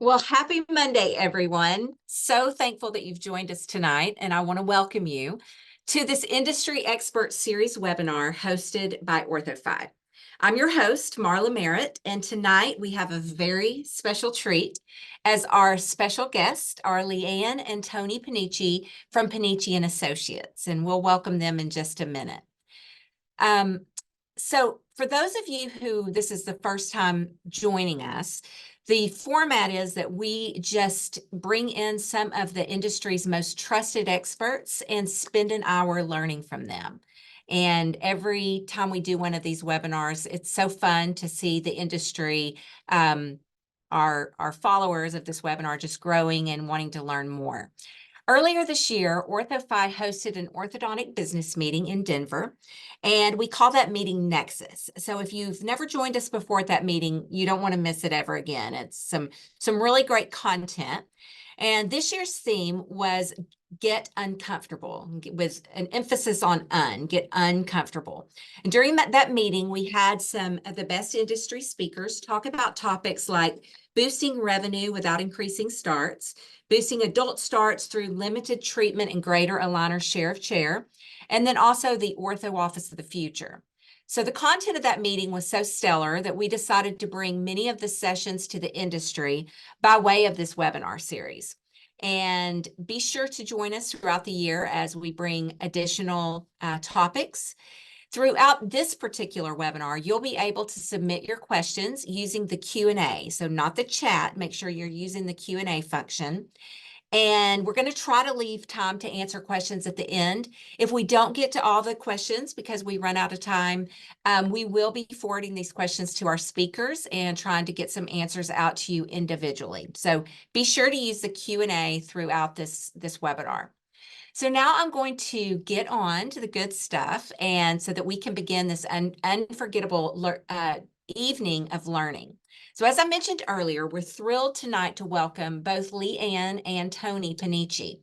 Well, happy Monday, everyone. So thankful that you've joined us tonight, and I want to welcome you to this Industry Expert Series webinar hosted by OrthoFi. I'm your host, Marla Merritt, and tonight we have a very special treat as our special guest are LeeAnn and Tony Peniche from Peniche and Associates, and we'll welcome them in just a minute. So for those of you who this is the first time joining us, the format is that we just bring in some of the industry's most trusted experts and spend an hour learning from them. And every time we do one of these webinars, it's so fun to see the industry, our followers of this webinar just growing and wanting to learn more. Earlier this year, OrthoFi hosted an orthodontic business meeting in Denver, and we call that meeting Nexus. So if you've never joined us before at that meeting, you don't want to miss it ever again. It's some really great content. And this year's theme was Get Uncomfortable, with an emphasis on get uncomfortable. And during that meeting, we had some of the best industry speakers talk about topics like boosting revenue without increasing starts, boosting adult starts through limited treatment and greater aligner share of chair, and then also the ortho office of the future. So the content of that meeting was so stellar that we decided to bring many of the sessions to the industry by way of this webinar series. And be sure to join us throughout the year as we bring additional topics. Throughout this particular webinar, you'll be able to submit your questions using the Q&A. So not the chat, make sure you're using the Q&A function. And we're going to try to leave time to answer questions at the end. If we don't get to all the questions because we run out of time, we will be forwarding these questions to our speakers and trying to get some answers out to you individually. So be sure to use the Q&A throughout this webinar. So now I'm going to get on to the good stuff, and so that we can begin this unforgettable evening of learning. So as I mentioned earlier, we're thrilled tonight to welcome both LeeAnn and Tony Peniche.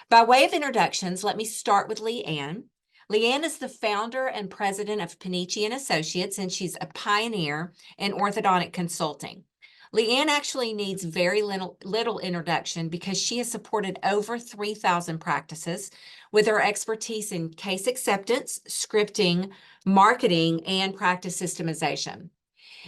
By way of introductions, let me start with LeeAnn. LeeAnn is the founder and president of Peniche and Associates, and she's a pioneer in orthodontic consulting. LeeAnn actually needs very little introduction because she has supported over 3,000 practices with her expertise in case acceptance, scripting, marketing, and practice systemization.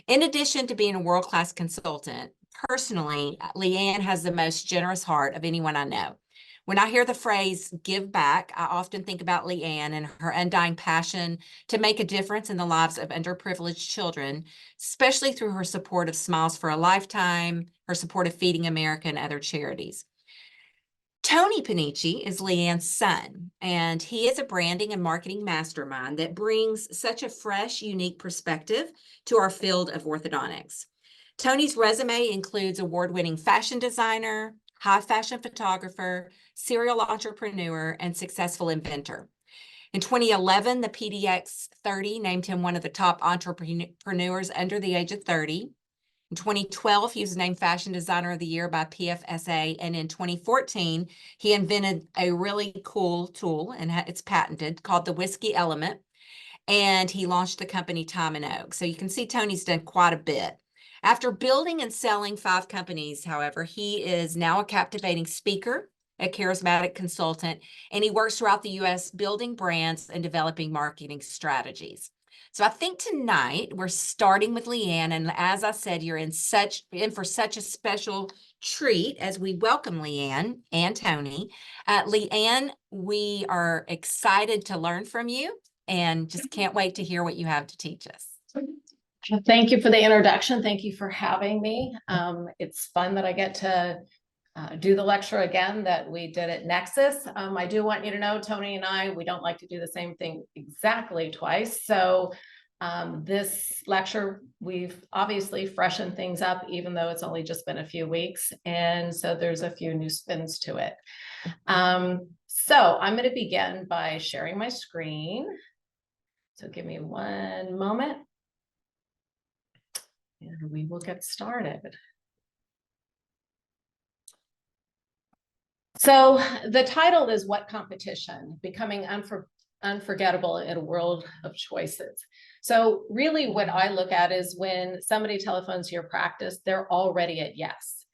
In addition to being a world-class consultant, personally, LeeAnn has the most generous heart of anyone I know. When I hear the phrase give back, I often think about LeeAnn and her undying passion to make a difference in the lives of underprivileged children, especially through her support of Smiles for a Lifetime, her support of Feeding America, and other charities. Tony Peniche is LeeAnn's son, and he is a branding and marketing mastermind that brings such a fresh, unique perspective to our field of orthodontics. Tony's resume includes award-winning fashion designer, high fashion photographer, serial entrepreneur, and successful inventor. In 2011, the PDX 30 named him one of the top entrepreneurs under the age of 30. In 2012, he was named Fashion Designer of the Year by PFSA, and in 2014, he invented a really cool tool, and it's patented, called the Whiskey Element, and he launched the company Time and Oak. So you can see Tony's done quite a bit. After building and selling 5 companies, however, he is now a captivating speaker, a charismatic consultant, and he works throughout the U.S. building brands and developing marketing strategies. So I think tonight we're starting with LeeAnn, and as I said, you're in for such a special treat as we welcome LeeAnn and Tony. LeeAnn, we are excited to learn from you and just can't wait to hear what you have to teach us. Thank you for the introduction. Thank you for having me. It's fun that I get to do the lecture again that we did at Nexus. I do want you to know, Tony and I, we don't like to do the same thing exactly twice. So this lecture, we've obviously freshened things up, even though it's only just been a few weeks. And so there's a few new spins to it. So I'm going to begin by sharing my screen. So give me one moment and we will get started. So the title is What Competition? Becoming Unforgettable in a World of Choices. So really what I look at is when somebody telephones your practice, they're already at yes.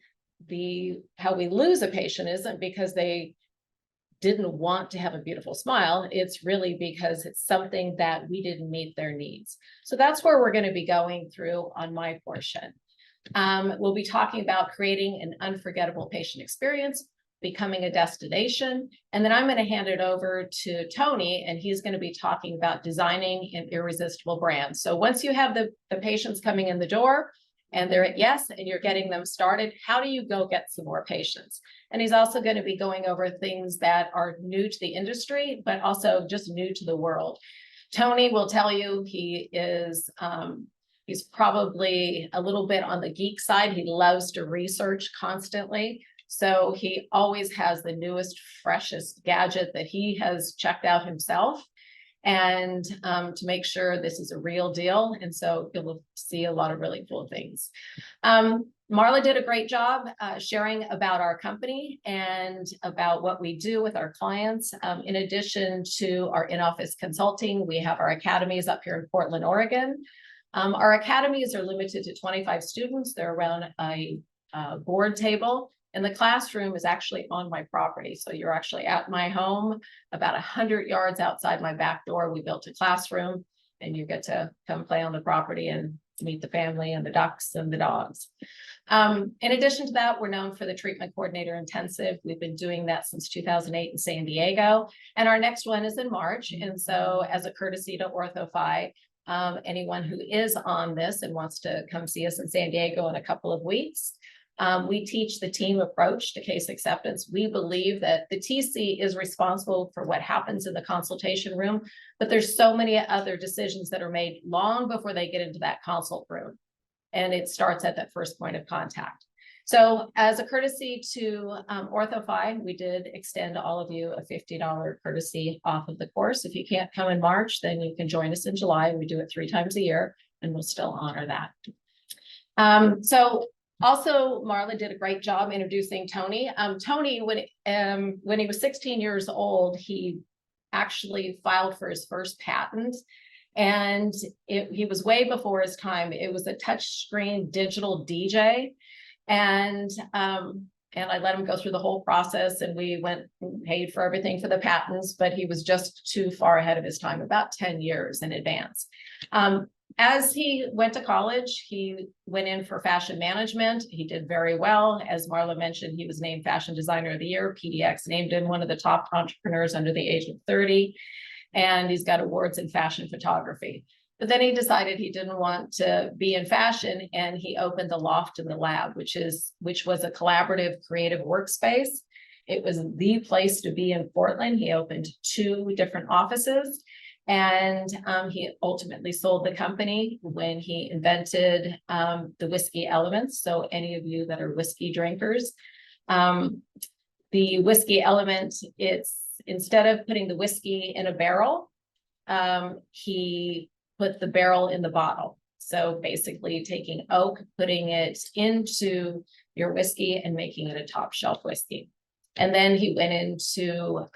how we lose a patient isn't because they didn't want to have a beautiful smile. It's really because it's something that we didn't meet their needs. So that's where we're going to be going through on my portion. We'll be talking about creating an unforgettable patient experience, becoming a destination, and then I'm going to hand it over to Tony, and he's going to be talking about designing an irresistible brand. So once you have the patients coming in the door and they're at yes, and you're getting them started, how do you go get some more patients? And he's also going to be going over things that are new to the industry, but also just new to the world. Tony will tell you he is, he's probably a little bit on the geek side. He loves to research constantly. So he always has the newest, freshest gadget that he has checked out himself, and to make sure this is a real deal. And so you'll see a lot of really cool things. Marla did a great job sharing about our company and about what we do with our clients. In addition to our in-office consulting, we have our academies up here in Portland, Oregon. Our academies are limited to 25 students. They're around a board table. And the classroom is actually on my property. So you're actually at my home, about 100 yards outside my back door. We built a classroom, and you get to come play on the property and meet the family and the ducks and the dogs. In addition to that, we're known for the treatment coordinator intensive. We've been doing that since 2008 in San Diego. And our next one is in March. And so as a courtesy to OrthoFi, anyone who is on this and wants to come see us in San Diego in a couple of weeks, we teach the team approach to case acceptance. We believe that the TC is responsible for what happens in the consultation room, but there's so many other decisions that are made long before they get into that consult room. And it starts at that first point of contact. So as a courtesy to OrthoFi, we did extend all of you a $50 courtesy off of the course. If you can't come in March, then you can join us in July. We do it 3 times a year, and we'll still honor that. Also, Marla did a great job introducing Tony. Tony, when he was 16 years old, he actually filed for his first patent, and he was way before his time. It was a touchscreen digital DJ, and I let him go through the whole process, and we went and paid for everything for the patents, but he was just too far ahead of his time, about 10 years in advance. As he went to college, he went in for fashion management. He did very well. As Marla mentioned, he was named Fashion Designer of the Year. PDX named him one of the top entrepreneurs under the age of 30. And he's got awards in fashion photography. But then he decided he didn't want to be in fashion, and he opened the Loft in the Lab, which was a collaborative creative workspace. It was the place to be in Portland. He opened 2 different offices. And he ultimately sold the company when he invented the whiskey elements. So any of you that are whiskey drinkers, the whiskey element, it's instead of putting the whiskey in a barrel, he put the barrel in the bottle. So basically taking oak, putting it into your whiskey and making it a top shelf whiskey. And then he went into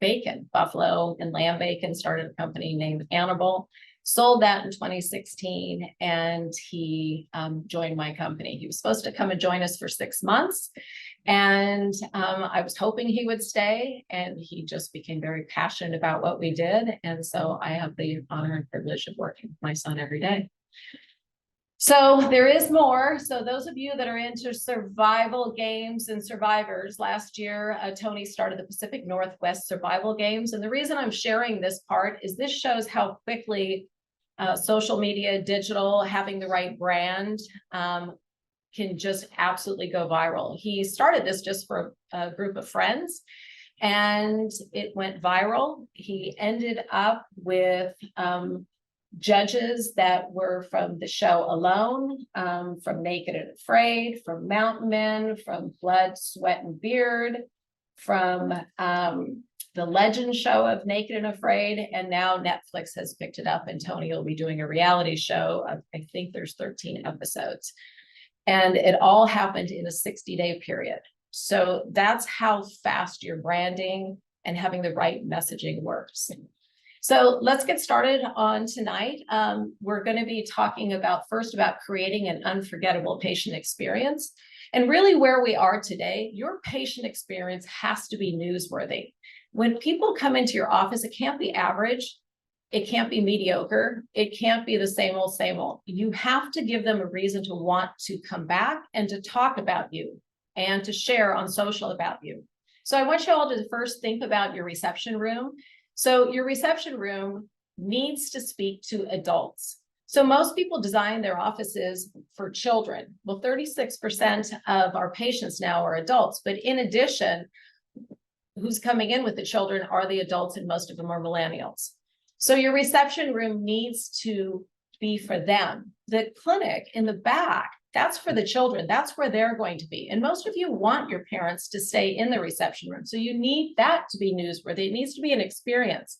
bacon, buffalo and lamb bacon, started a company named Hannibal, sold that in 2016, and he joined my company. He was supposed to come and join us for 6 months, and I was hoping he would stay, and he just became very passionate about what we did. And so I have the honor and privilege of working with my son every day. So there is more. So those of you that are into survival games and survivors, last year, Tony started the Pacific Northwest Survival Games. And the reason I'm sharing this part is this shows how quickly social media, digital, having the right brand can just absolutely go viral. He started this just for a group of friends, and it went viral. He ended up with judges that were from the show Alone, from Naked and Afraid, from Mountain Men, from Blood, Sweat and Beard, from the Legend show of Naked and Afraid, and now Netflix has picked it up, and Tony will be doing a reality show of, I think there's 13 episodes. And it all happened in a 60-day period. So that's how fast your branding and having the right messaging works. So let's get started on tonight. We're going to be talking about first about creating an unforgettable patient experience. And really where we are today, your patient experience has to be newsworthy. When people come into your office, it can't be average. It can't be mediocre. It can't be the same old, same old. You have to give them a reason to want to come back and to talk about you and to share on social about you. So I want you all to first think about your reception room. So your reception room needs to speak to adults. So most people design their offices for children. Well, 36% of our patients now are adults, but in addition, who's coming in with the children are the adults, and most of them are millennials. So your reception room needs to be for them. The clinic in the back, that's for the children. That's where they're going to be. And most of you want your parents to stay in the reception room. So you need that to be newsworthy. It needs to be an experience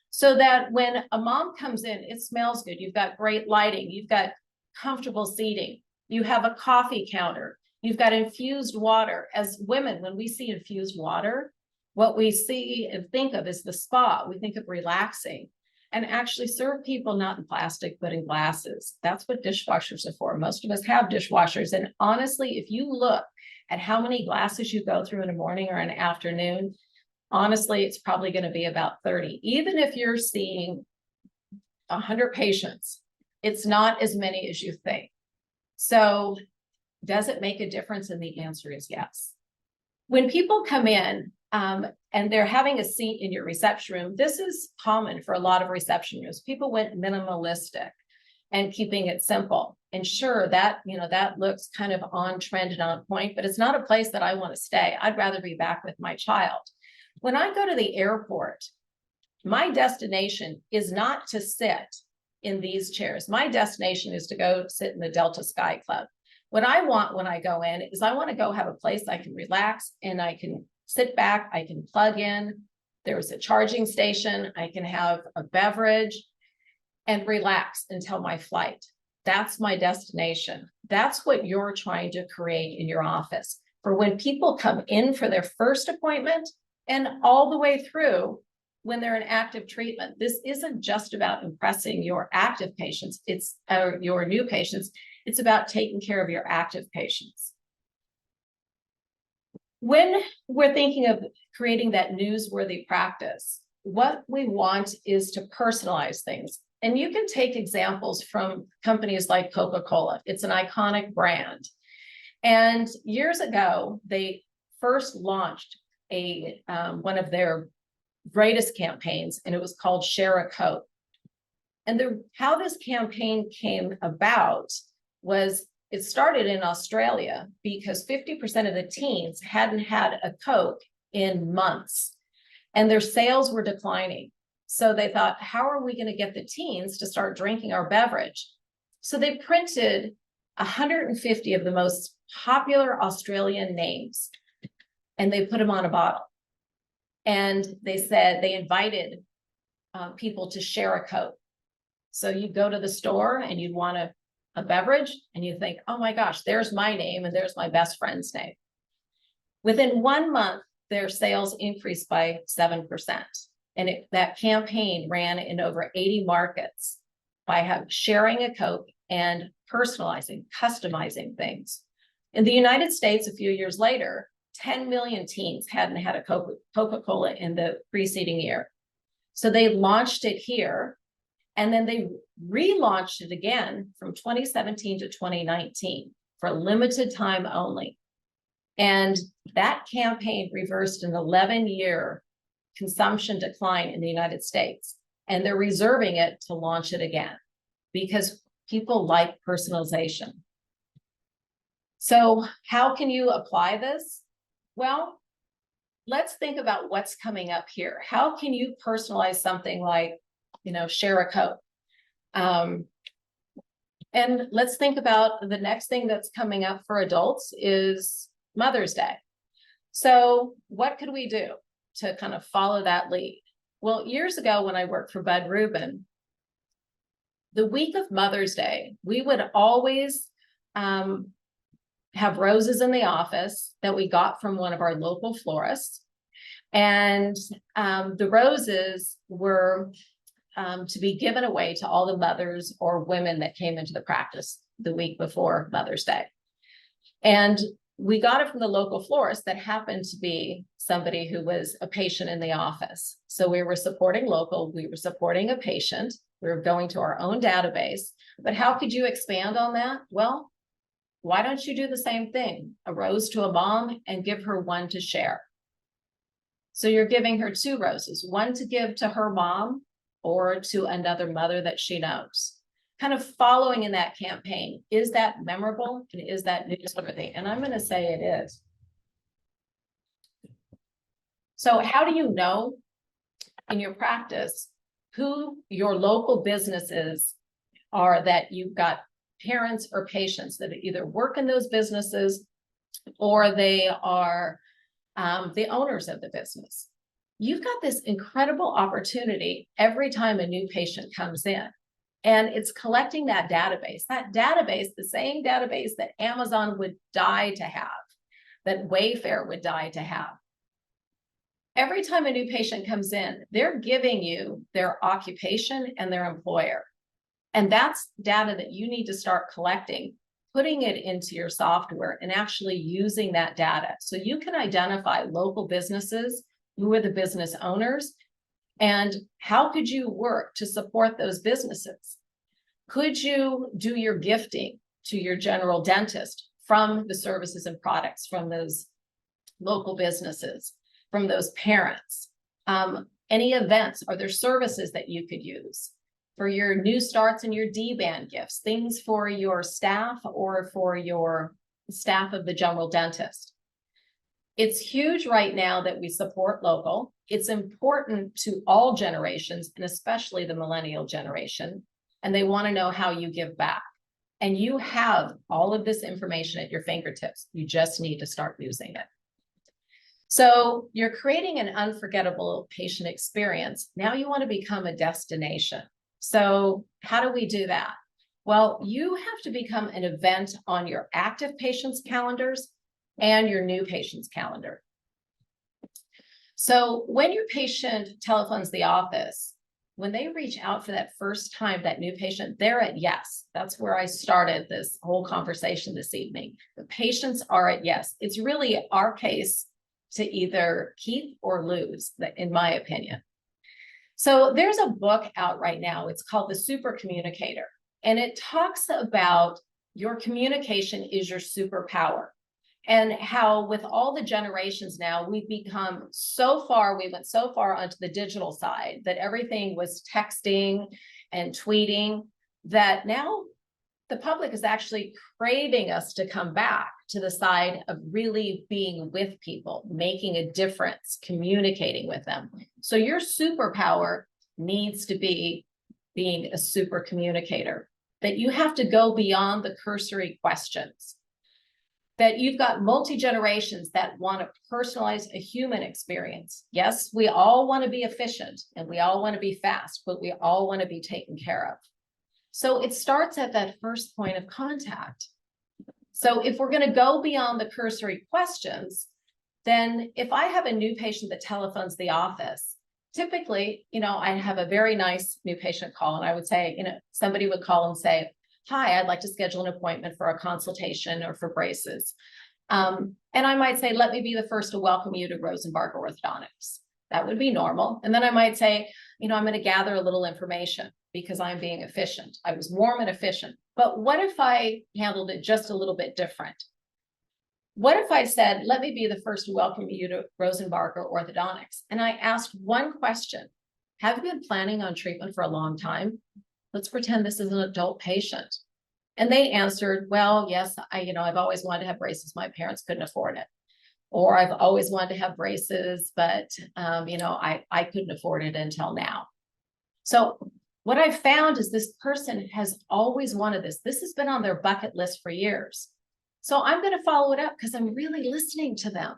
so that when a mom comes in, it smells good. You've got great lighting. You've got comfortable seating. You have a coffee counter. You've got infused water. As women, when we see infused water, what we see and think of is the spa. We think of relaxing. And actually serve people not in plastic, but in glasses. That's what dishwashers are for. Most of us have dishwashers. And honestly, if you look at how many glasses you go through in a morning or an afternoon, honestly, it's probably going to be about 30. Even if you're seeing 100 patients, it's not as many as you think. So does it make a difference? And the answer is yes. When people come in, and they're having a seat in your reception room, this is common for a lot of reception rooms. People went minimalistic and keeping it simple. And sure, that looks kind of on trend and on point, but it's not a place that I want to stay. I'd rather be back with my child. When I go to the airport, my destination is not to sit in these chairs. My destination is to go sit in the Delta Sky Club. What I want when I go in is I want to go have a place I can relax and I can sit back, I can plug in, there's a charging station, I can have a beverage and relax until my flight. That's my destination. That's what you're trying to create in your office for when people come in for their first appointment and all the way through when they're in active treatment. This isn't just about impressing your active patients, it's your new patients. It's about taking care of your active patients. When we're thinking of creating that newsworthy practice, what we want is to personalize things. And you can take examples from companies like Coca-Cola. It's an iconic brand. And years ago, they first launched one of their greatest campaigns, and it was called Share a Coke. And how this campaign came about was it started in Australia because 50% of the teens hadn't had a Coke in months and their sales were declining. So they thought, how are we going to get the teens to start drinking our beverage? So they printed 150 of the most popular Australian names and they put them on a bottle. And they said they invited people to share a Coke. So you go to the store and you'd want a beverage and you think, oh my gosh, there's my name and there's my best friend's name. Within 1 month, their sales increased by 7%. And that campaign ran in over 80 markets by sharing a Coke and personalizing, customizing things. In the United States, a few years later, 10 million teens hadn't had a Coca-Cola in the preceding year. So they launched it here. And then they relaunched it again from 2017 to 2019 for a limited time only. And that campaign reversed an 11-year consumption decline in the United States. And they're reserving it to launch it again because people like personalization. So how can you apply this? Well, let's think about what's coming up here. How can you personalize something like, share a Coke? And let's think about the next thing that's coming up for adults is Mother's Day. So what could we do to kind of follow that lead? Well, years ago when I worked for Bud Rubin, the week of Mother's Day, we would always have roses in the office that we got from one of our local florists. And the roses were to be given away to all the mothers or women that came into the practice the week before Mother's Day. And We got it from the local florist that happened to be somebody who was a patient in the office. So we were supporting local, we were supporting a patient, we were going to our own database. But how could you expand on that? Well, why don't you do the same thing? A rose to a mom and give her one to share. So you're giving her 2 roses, one to give to her mom or to another mother that she knows. Kind of following in that campaign. Is that memorable? And is that newsworthy? And I'm going to say it is. So how do you know in your practice who your local businesses are that you've got parents or patients that either work in those businesses or they are the owners of the business? You've got this incredible opportunity every time a new patient comes in. And it's collecting that database, the same database that Amazon would die to have, that Wayfair would die to have. Every time a new patient comes in, they're giving you their occupation and their employer. And that's data that you need to start collecting, putting it into your software and actually using that data. So you can identify local businesses, who are the business owners, and how could you work to support those businesses? Could you do your gifting to your general dentist from the services and products from those local businesses, from those parents? Any events, are there services that you could use for your new starts and your D-band gifts, things for your staff or for your staff of the general dentist? It's huge right now that we support local. It's important to all generations, and especially the millennial generation, and they want to know how you give back. And you have all of this information at your fingertips. You just need to start using it. So you're creating an unforgettable patient experience. Now you want to become a destination. So how do we do that? Well, you have to become an event on your active patients' calendars and your new patient's calendar. So when your patient telephones the office, when they reach out for that first time, that new patient, they're at yes. That's where I started this whole conversation this evening. The patients are at yes. It's really our case to either keep or lose, in my opinion. So there's a book out right now. It's called The Super Communicator, and it talks about your communication is your superpower. And how with all the generations now, we've become so far, we went so far onto the digital side that everything was texting and tweeting, that now the public is actually craving us to come back to the side of really being with people, making a difference, communicating with them. So your superpower needs to be being a super communicator, that you have to go beyond the cursory questions, that you've got multi-generations that want to personalize a human experience. Yes, we all want to be efficient and we all want to be fast, but we all want to be taken care of. So it starts at that first point of contact. So if we're going to go beyond the cursory questions, then if I have a new patient that telephones the office, typically, I have a very nice new patient call, and I would say, somebody would call and say, hi, I'd like to schedule an appointment for a consultation or for braces. And I might say, let me be the first to welcome you to Rosenbarger Orthodontics. That would be normal. And then I might say, I'm going to gather a little information because I'm being efficient. I was warm and efficient. But what if I handled it just a little bit different? What if I said, let me be the first to welcome you to Rosenbarger Orthodontics? And I asked one question. Have you been planning on treatment for a long time? Let's pretend this is an adult patient. And they answered, well, yes, I've always wanted to have braces. My parents couldn't afford it. Or I've always wanted to have braces, but, I couldn't afford it until now. So what I've found is this person has always wanted this. This has been on their bucket list for years. So I'm going to follow it up because I'm really listening to them.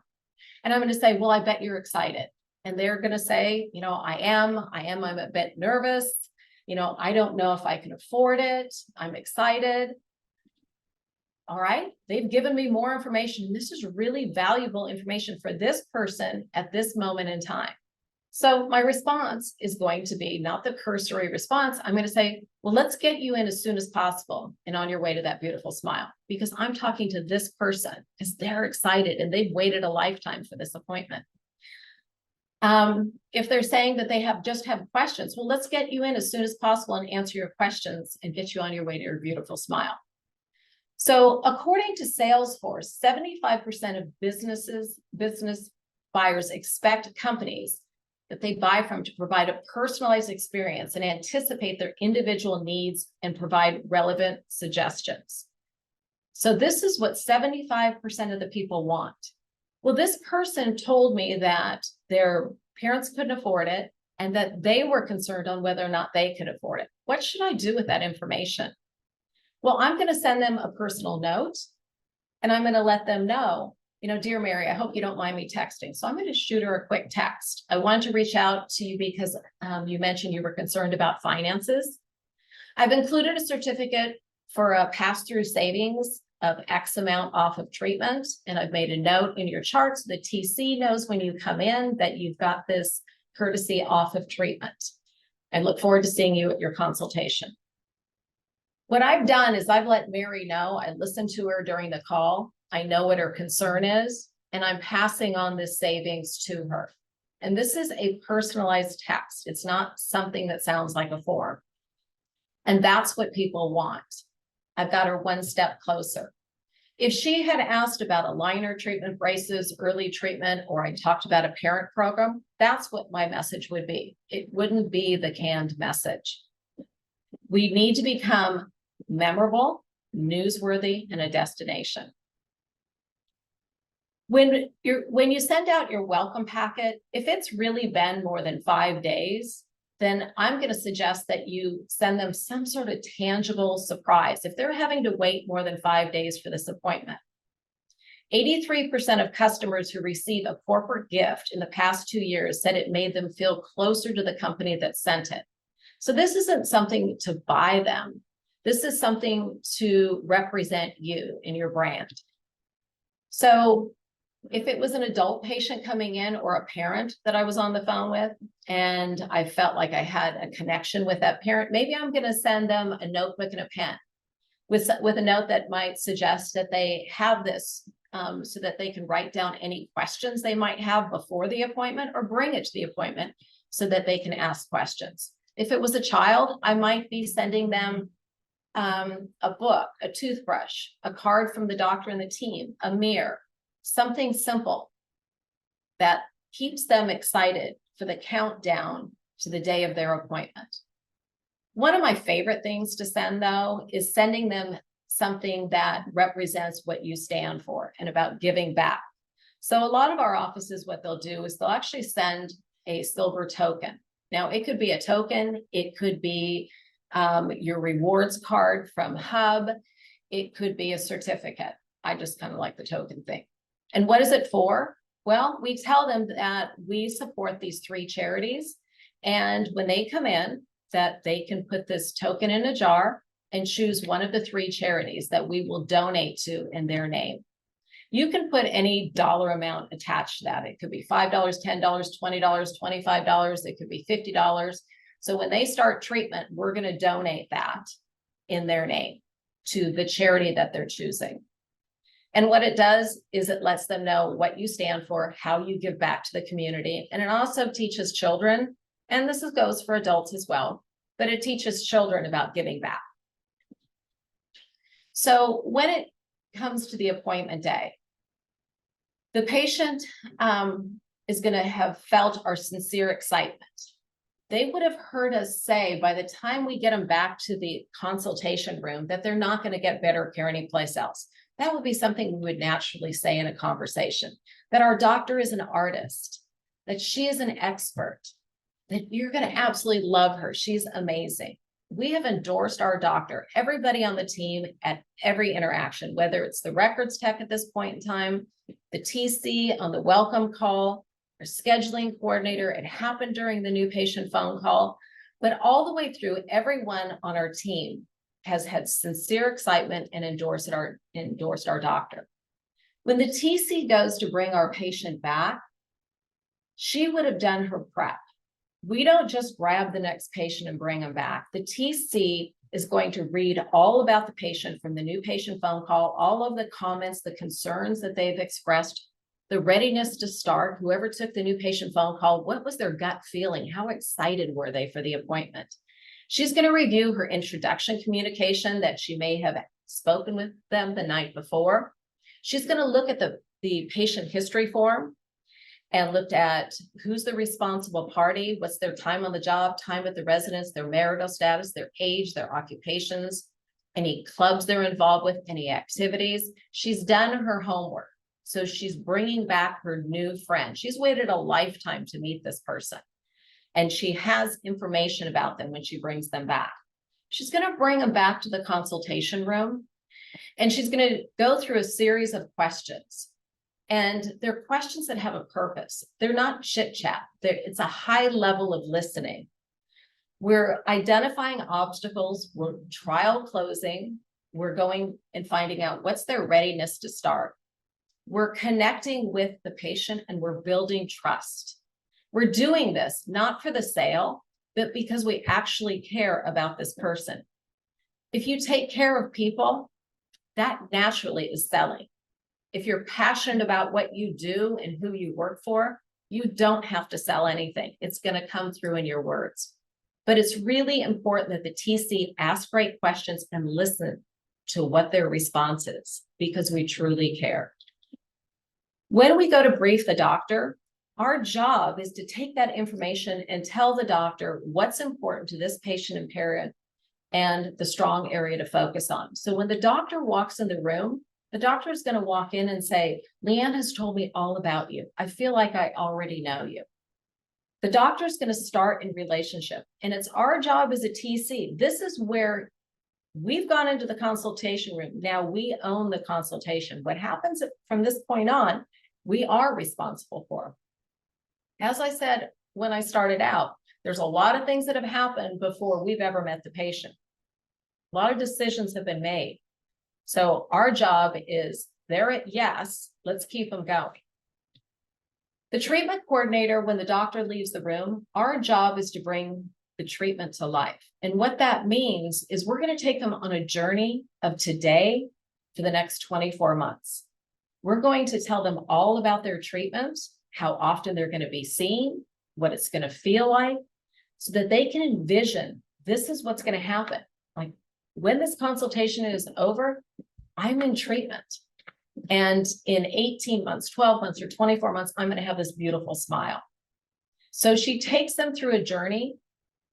And I'm going to say, well, I bet you're excited. And they're going to say, I am, I'm a bit nervous. I don't know if I can afford it. I'm excited. All right. They've given me more information. This is really valuable information for this person at this moment in time. So my response is going to be not the cursory response. I'm going to say, well, let's get you in as soon as possible and on your way to that beautiful smile, because I'm talking to this person because they're excited and they've waited a lifetime for this appointment. If they're saying that they just have questions, well, let's get you in as soon as possible and answer your questions and get you on your way to your beautiful smile. So according to Salesforce, 75% of business buyers expect companies that they buy from to provide a personalized experience and anticipate their individual needs and provide relevant suggestions. So this is what 75% of the people want. Well, this person told me that their parents couldn't afford it and that they were concerned on whether or not they could afford it. What should I do with that information? Well, I'm going to send them a personal note and I'm going to let them know, dear Mary, I hope you don't mind me texting. So I'm going to shoot her a quick text. I wanted to reach out to you because you mentioned you were concerned about finances. I've included a certificate for a pass-through savings of X amount off of treatment. And I've made a note in your chart so the TC knows when you come in that you've got this courtesy off of treatment. I look forward to seeing you at your consultation. What I've done is I've let Mary know, I listened to her during the call. I know what her concern is, and I'm passing on this savings to her. And this is a personalized text. It's not something that sounds like a form. And that's what people want. I've got her one step closer. If she had asked about aligner treatment, braces, early treatment, or I talked about a parent program, that's what my message would be. It wouldn't be the canned message. We need to become memorable, newsworthy, and a destination. When you send out your welcome packet, if it's really been more than 5 days, then I'm going to suggest that you send them some sort of tangible surprise. If they're having to wait more than 5 days for this appointment, 83% of customers who receive a corporate gift in the past 2 years said it made them feel closer to the company that sent it. So this isn't something to buy them. This is something to represent you and your brand. So if it was an adult patient coming in or a parent that I was on the phone with, and I felt like I had a connection with that parent, maybe I'm going to send them a notebook and a pen with a note that might suggest that they have this so that they can write down any questions they might have before the appointment or bring it to the appointment so that they can ask questions. If it was a child, I might be sending them a book, a toothbrush, a card from the doctor and the team, a mirror, something simple that keeps them excited for the countdown to the day of their appointment. One of my favorite things to send, though, is sending them something that represents what you stand for and about giving back. So a lot of our offices, what they'll do is they'll actually send a silver token. Now, it could be a token, it could be your rewards card from Hub, it could be a certificate. I just kind of like the token thing. And what is it for? Well, we tell them that we support these 3 charities. And when they come in, that they can put this token in a jar and choose one of the 3 charities that we will donate to in their name. You can put any dollar amount attached to that. It could be $5, $10, $20, $25. It could be $50. So when they start treatment, we're going to donate that in their name to the charity that they're choosing. And what it does is it lets them know what you stand for, how you give back to the community. And it also teaches children, and this goes for adults as well, but it teaches children about giving back. So when it comes to the appointment day, the patient is going to have felt our sincere excitement. They would have heard us say by the time we get them back to the consultation room that they're not going to get better care anyplace else. That would be something we would naturally say in a conversation, that our doctor is an artist, that she is an expert, that you're going to absolutely love her. She's amazing. We have endorsed our doctor, everybody on the team at every interaction, whether it's the records tech at this point in time, the TC on the welcome call, our scheduling coordinator. It happened during the new patient phone call, but all the way through, everyone on our team has had sincere excitement and endorsed our doctor. When the TC goes to bring our patient back, she would have done her prep. We don't just grab the next patient and bring them back. The TC is going to read all about the patient from the new patient phone call, all of the comments, the concerns that they've expressed, the readiness to start. Whoever took the new patient phone call, what was their gut feeling? How excited were they for the appointment? She's going to review her introduction communication that she may have spoken with them the night before. She's going to look at the patient history form and looked at who's the responsible party, what's their time on the job, time at the residence, their marital status, their age, their occupations, any clubs they're involved with, any activities. She's done her homework. So she's bringing back her new friend. She's waited a lifetime to meet this person. And she has information about them when she brings them back. She's going to bring them back to the consultation room, and she's going to go through a series of questions. And they're questions that have a purpose. They're not chit chat. It's a high level of listening. We're identifying obstacles. We're trial closing. We're going and finding out what's their readiness to start. We're connecting with the patient and we're building trust. We're doing this not for the sale, but because we actually care about this person. If you take care of people, that naturally is selling. If you're passionate about what you do and who you work for, you don't have to sell anything. It's going to come through in your words. But it's really important that the TC ask great questions and listen to what their response is, because we truly care. When we go to brief the doctor, our job is to take that information and tell the doctor what's important to this patient and parent and the strong area to focus on. So when the doctor walks in the room, the doctor is going to walk in and say, LeeAnn has told me all about you. I feel like I already know you. The doctor is going to start in relationship, and it's our job as a TC. This is where we've gone into the consultation room. Now we own the consultation. What happens from this point on, we are responsible for. As I said, when I started out, there's a lot of things that have happened before we've ever met the patient. A lot of decisions have been made. So our job is they're at yes, let's keep them going. The treatment coordinator, when the doctor leaves the room, our job is to bring the treatment to life. And what that means is we're going to take them on a journey of today for the next 24 months. We're going to tell them all about their treatment, how often they're going to be seen, what it's going to feel like, so that they can envision this is what's going to happen. Like when this consultation is over, I'm in treatment. And in 18 months, 12 months, or 24 months, I'm going to have this beautiful smile. So she takes them through a journey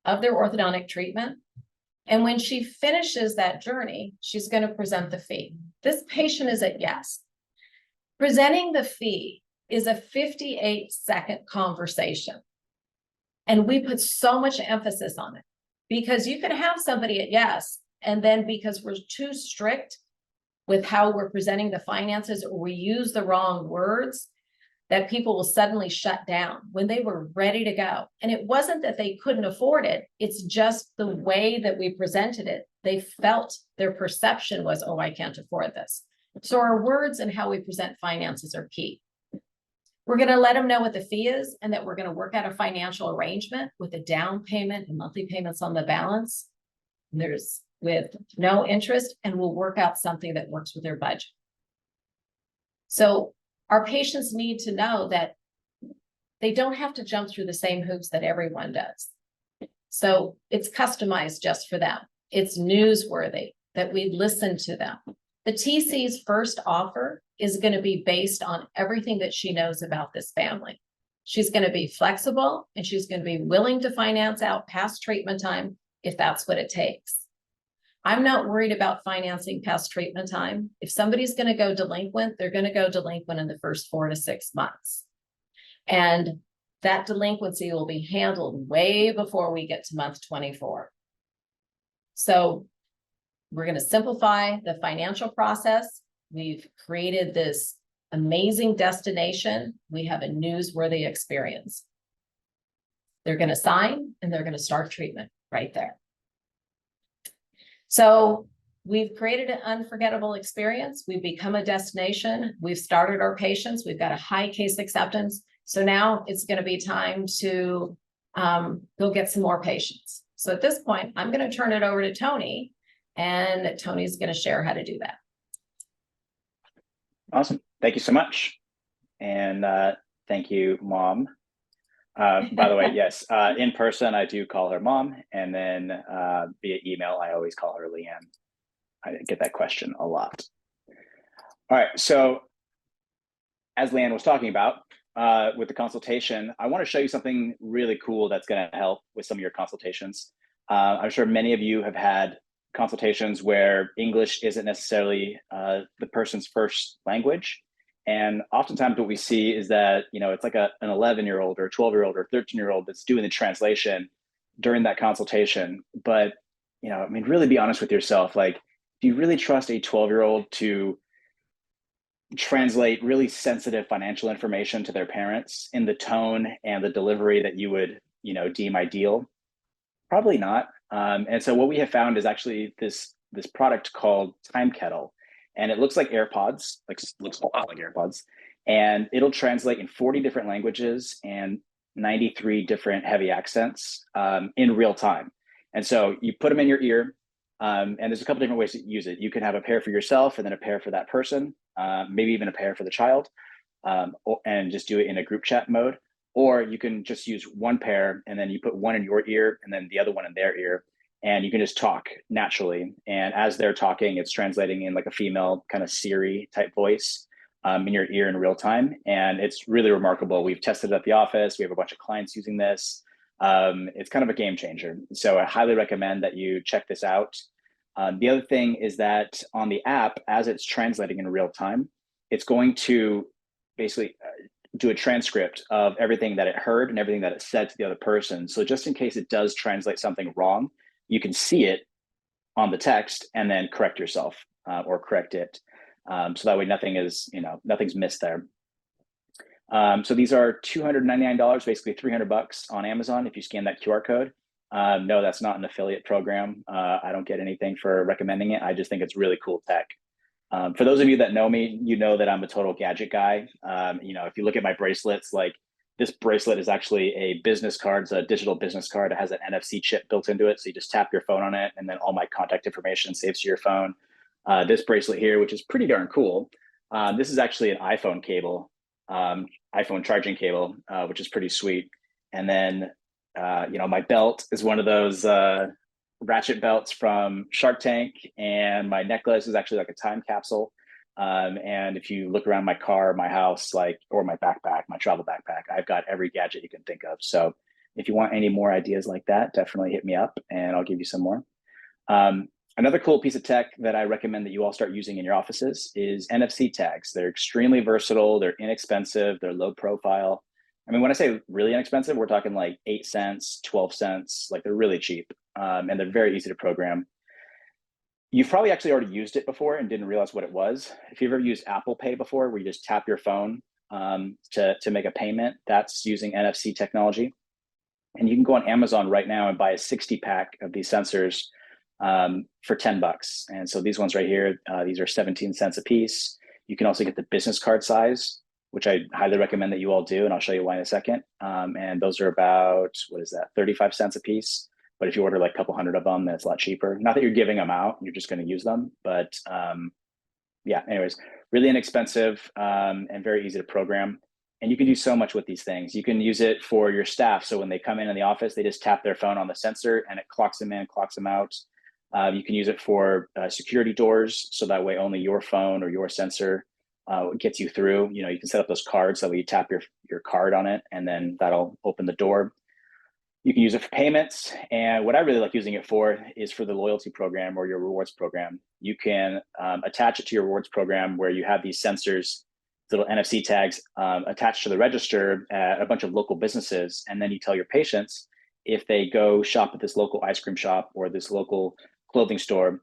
of their orthodontic treatment. And when she finishes that journey, she's going to present the fee. This patient is at yes. Presenting the fee is a 58-second conversation. And we put so much emphasis on it because you can have somebody at yes, and then because we're too strict with how we're presenting the finances, or we use the wrong words, that people will suddenly shut down when they were ready to go. And it wasn't that they couldn't afford it. It's just the way that we presented it. They felt their perception was, oh, I can't afford this. So our words and how we present finances are key. We're going to let them know what the fee is and that we're going to work out a financial arrangement with a down payment and monthly payments on the balance. There's with no interest, and we'll work out something that works with their budget. So our patients need to know that they don't have to jump through the same hoops that everyone does. So it's customized just for them. It's newsworthy that we listen to them. The TC's first offer is going to be based on everything that she knows about this family. She's going to be flexible, and she's going to be willing to finance out past treatment time if that's what it takes. I'm not worried about financing past treatment time. If somebody's going to go delinquent, they're going to go delinquent in the first 4 to 6 months. And that delinquency will be handled way before we get to month 24. So we're going to simplify the financial process. We've created this amazing destination. We have a newsworthy experience. They're going to sign and they're going to start treatment right there. So we've created an unforgettable experience. We've become a destination. We've started our patients. We've got a high case acceptance. So now it's going to be time to you'll get some more patients. So at this point, I'm going to turn it over to Tony, and Tony's going to share how to do that. Awesome. Thank you so much. And thank you, Mom. By the way, yes, in person, I do call her Mom. And then via email, I always call her LeeAnn. I get that question a lot. All right. So as LeeAnn was talking about with the consultation, I want to show you something really cool that's going to help with some of your consultations. I'm sure many of you have had consultations where English isn't necessarily the person's first language. And oftentimes what we see is that, it's like an 11-year-old or a 12-year-old or 13-year-old that's doing the translation during that consultation. But, really be honest with yourself. Like, do you really trust a 12-year-old to translate really sensitive financial information to their parents in the tone and the delivery that you would, deem ideal? Probably not. And so what we have found is actually this product called Time Kettle, and it looks like AirPods, looks a lot like AirPods, and it'll translate in 40 different languages and 93 different heavy accents in real time. And so you put them in your ear, and there's a couple different ways to use it. You can have a pair for yourself and then a pair for that person, maybe even a pair for the child, and just do it in a group chat mode. Or you can just use one pair and then you put one in your ear and then the other one in their ear, and you can just talk naturally. And as they're talking, it's translating in like a female kind of Siri type voice in your ear in real time. And it's really remarkable. We've tested it at the office. We have a bunch of clients using this. It's kind of a game changer. So I highly recommend that you check this out. The other thing is that on the app, as it's translating in real time, it's going to basically do a transcript of everything that it heard and everything that it said to the other person. So just in case it does translate something wrong, you can see it on the text and then correct yourself or correct it. So that way nothing's missed there. So these are $299, basically $300 on Amazon if you scan that QR code. No, that's not an affiliate program. I don't get anything for recommending it. I just think it's really cool tech. For those of you that know me, you know that I'm a total gadget guy. If you look at my bracelets, like this bracelet is actually a business card. It's a digital business card. It has an NFC chip built into it. So you just tap your phone on it and then all my contact information saves to your phone. This bracelet here, which is pretty darn cool. This is actually an iPhone cable, iPhone charging cable, which is pretty sweet. And then, my belt is one of those ratchet belts from Shark Tank, and my necklace is actually like a time capsule. And if you look around my car, my house, or my backpack, my travel backpack, I've got every gadget you can think of. So if you want any more ideas like that, definitely hit me up and I'll give you some more. Another cool piece of tech that I recommend that you all start using in your offices is NFC tags. They're extremely versatile. They're inexpensive. They're low profile. When I say really inexpensive, we're talking like 8 cents, 12 cents, like they're really cheap. And they're very easy to program. You've probably actually already used it before and didn't realize what it was. If you've ever used Apple Pay before, where you just tap your phone to make a payment, that's using NFC technology. And you can go on Amazon right now and buy a 60-pack of these sensors for $10. And so these ones right here, these are 17 cents a piece. You can also get the business card size, which I highly recommend that you all do. And I'll show you why in a second. And those are about, 35 cents a piece. But if you order like a couple hundred of them, that's a lot cheaper. Not that you're giving them out, you're just going to use them. But anyways, really inexpensive and very easy to program. And you can do so much with these things. You can use it for your staff. So when they come in the office, they just tap their phone on the sensor and it clocks them in, clocks them out. You can use it for security doors. So that way only your phone or your sensor gets you through. You can set up those cards so that you tap your card on it and then that'll open the door. You can use it for payments. And what I really like using it for is for the loyalty program or your rewards program. You can attach it to your rewards program where you have these sensors, little NFC tags attached to the register at a bunch of local businesses. And then you tell your patients if they go shop at this local ice cream shop or this local clothing store,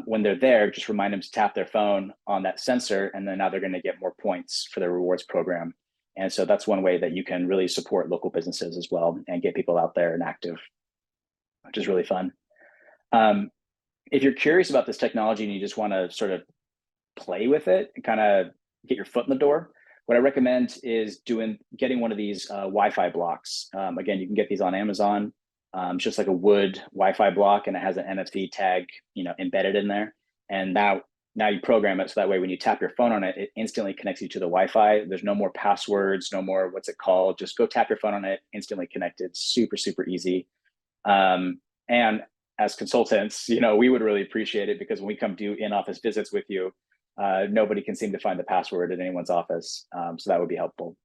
when they're there, just remind them to tap their phone on that sensor. And then now they're going to get more points for their rewards program. And so that's one way that you can really support local businesses as well and get people out there and active, which is really fun. If you're curious about this technology and you just want to sort of play with it and kind of get your foot in the door, what I recommend is getting one of these Wi-Fi blocks. Again, you can get these on Amazon. It's just like a wood Wi-Fi block, and it has an NFC tag, embedded in there. And now you program it so that way when you tap your phone on it, it instantly connects you to the Wi-Fi. There's no more passwords, no more what's it called. Just go tap your phone on it, instantly connected. Super, super easy. And as consultants, we would really appreciate it, because when we come do in-office visits with you, nobody can seem to find the password in anyone's office. So that would be helpful.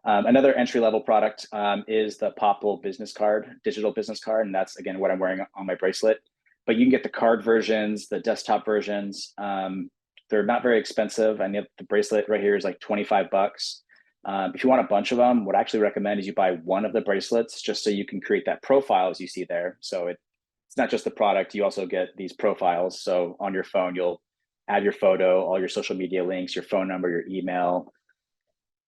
Another entry-level product is the Popple business card, digital business card. And that's, again, what I'm wearing on my bracelet. But you can get the card versions, the desktop versions. They're not very expensive. I know the bracelet right here is like 25 bucks. If you want a bunch of them, what I actually recommend is you buy one of the bracelets, just so you can create that profile as you see there. So it's not just the product, you also get these profiles. So on your phone, you'll add your photo, all your social media links, your phone number, your email,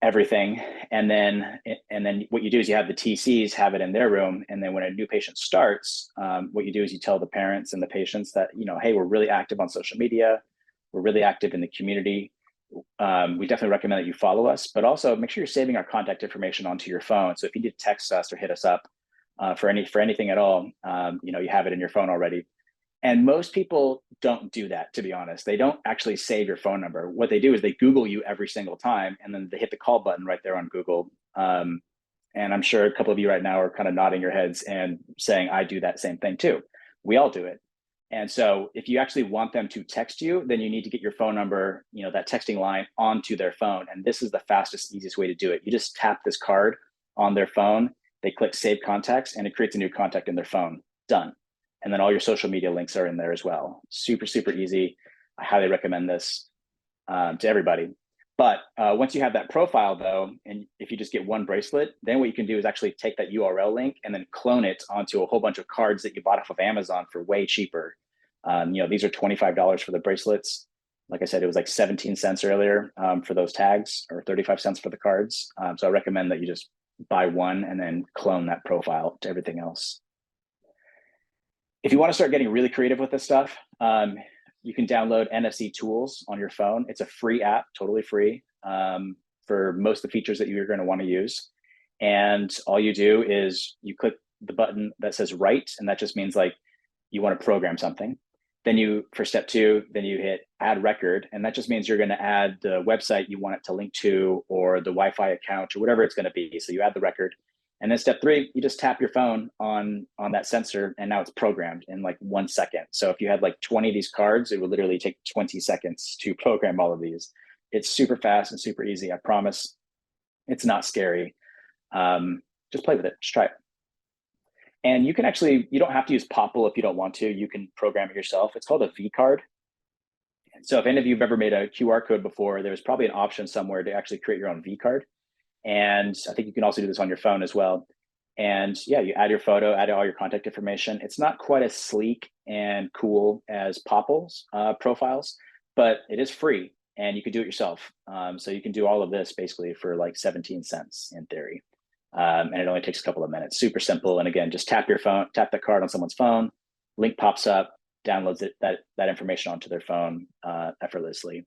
everything. And then what you do is you have the TCs have it in their room. And then when a new patient starts, what you do is you tell the parents and the patients that, hey, we're really active on social media. We're really active in the community. We definitely recommend that you follow us, but also make sure you're saving our contact information onto your phone. So if you need to text us or hit us up for anything at all, you have it in your phone already. And most people don't do that, to be honest. They don't actually save your phone number. What they do is they Google you every single time, and then they hit the call button right there on Google. And I'm sure a couple of you right now are kind of nodding your heads and saying, I do that same thing too. We all do it. And so if you actually want them to text you, then you need to get your phone number, that texting line, onto their phone. And this is the fastest, easiest way to do it. You just tap this card on their phone, they click save contacts, and it creates a new contact in their phone. Done. And then all your social media links are in there as well. Super, super easy. I highly recommend this to everybody. But once you have that profile though, and if you just get one bracelet, then what you can do is actually take that URL link and then clone it onto a whole bunch of cards that you bought off of Amazon for way cheaper. These are $25 for the bracelets. Like I said, it was like 17 cents earlier for those tags, or 35 cents for the cards. So I recommend that you just buy one and then clone that profile to everything else. If you want to start getting really creative with this stuff, you can download NFC Tools on your phone. It's a free app, totally free, for most of the features that you're going to want to use. And all you do is you click the button that says write, and that just means like you want to program something. Then for step 2, then you hit add record, and that just means you're going to add the website you want it to link to, or the Wi-Fi account, or whatever it's going to be. So you add the record. And then step 3, you just tap your phone on that sensor, and now it's programmed in like 1 second. So if you had like 20 of these cards, it would literally take 20 seconds to program all of these. It's super fast and super easy. I promise it's not scary. Just play with it, just try it. And you don't have to use Popple if you don't want to. You can program it yourself. It's called a V card. So if any of you have ever made a QR code before, there's probably an option somewhere to actually create your own V card. And I think you can also do this on your phone as well. And yeah, you add your photo, add all your contact information. It's not quite as sleek and cool as Popple's profiles, but it is free and you can do it yourself. So you can do all of this basically for like 17 cents in theory. And it only takes a couple of minutes. Super simple. And again, just tap the card on someone's phone, link pops up, downloads that information onto their phone effortlessly.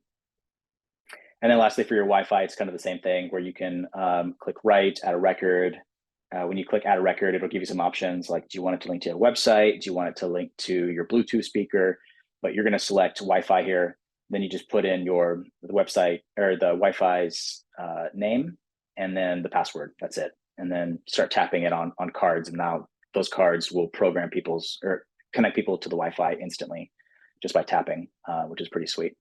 And then lastly, for your Wi-Fi, it's kind of the same thing where you can click write, add a record. When you click add a record, it'll give you some options like, do you want it to link to a website? Do you want it to link to your Bluetooth speaker? But you're going to select Wi-Fi here. Then you just put in the website or the Wi-Fi's name and then the password. That's it. And then start tapping it on cards. And now those cards will program connect people to the Wi-Fi instantly just by tapping, which is pretty sweet.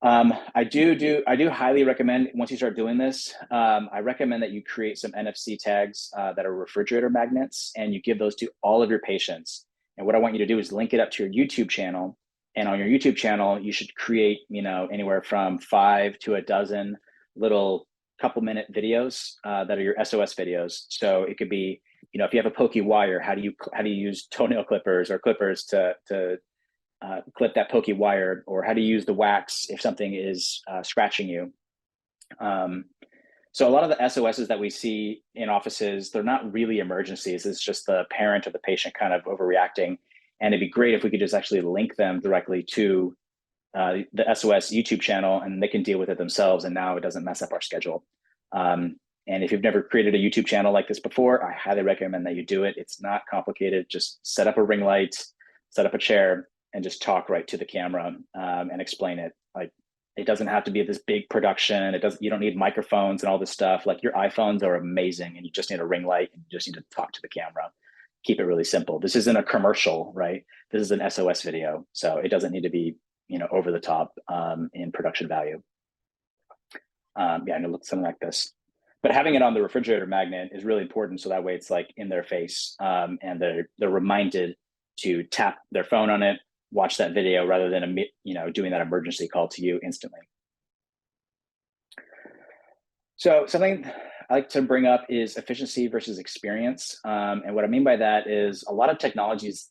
I do highly recommend, once you start doing this, I recommend that you create some NFC tags that are refrigerator magnets, and you give those to all of your patients. And what I want you to do is link it up to your YouTube channel. And on your YouTube channel, you should create, anywhere from 5 to a dozen little couple-minute videos that are your SOS videos. So it could be, if you have a pokey wire, how do you use toenail clippers or clippers to clip that pokey wire, or how to use the wax if something is scratching you. So a lot of the SOSs that we see in offices, they're not really emergencies. It's just the parent or the patient kind of overreacting. And it'd be great if we could just actually link them directly to the SOS YouTube channel, and they can deal with it themselves. And now it doesn't mess up our schedule. And if you've never created a YouTube channel like this before, I highly recommend that you do it. It's not complicated. Just set up a ring light, set up a chair, and just talk right to the camera and explain it. Like, it doesn't have to be this big production. You don't need microphones and all this stuff. Like, your iPhones are amazing, and you just need a ring light and you just need to talk to the camera. Keep it really simple. This isn't a commercial, right? This is an SOS video. So it doesn't need to be, over the top in production value. And it looks something like this. But having it on the refrigerator magnet is really important. So that way it's like in their face, and they're reminded to tap their phone on it, watch that video, rather than doing that emergency call to you instantly. So something I like to bring up is efficiency versus experience. And what I mean by that is a lot of technologies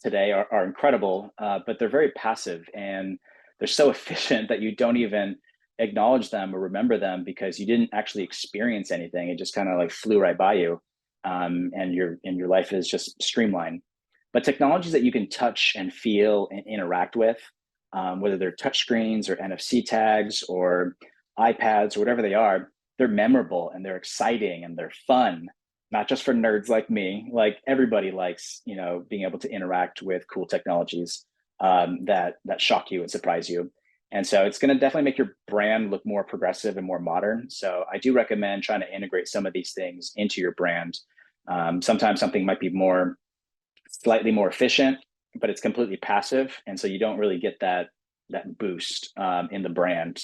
today are incredible, but they're very passive, and they're so efficient that you don't even acknowledge them or remember them because you didn't actually experience anything. It just kind of like flew right by you, and your life is just streamlined. But technologies that you can touch and feel and interact with, whether they're touch screens or NFC tags or iPads or whatever they are, they're memorable and they're exciting and they're fun, not just for nerds like me. Like, everybody likes, being able to interact with cool technologies that shock you and surprise you. And so it's going to definitely make your brand look more progressive and more modern. So I do recommend trying to integrate some of these things into your brand. Sometimes something might be slightly more efficient, but it's completely passive. And so you don't really get that boost in the brand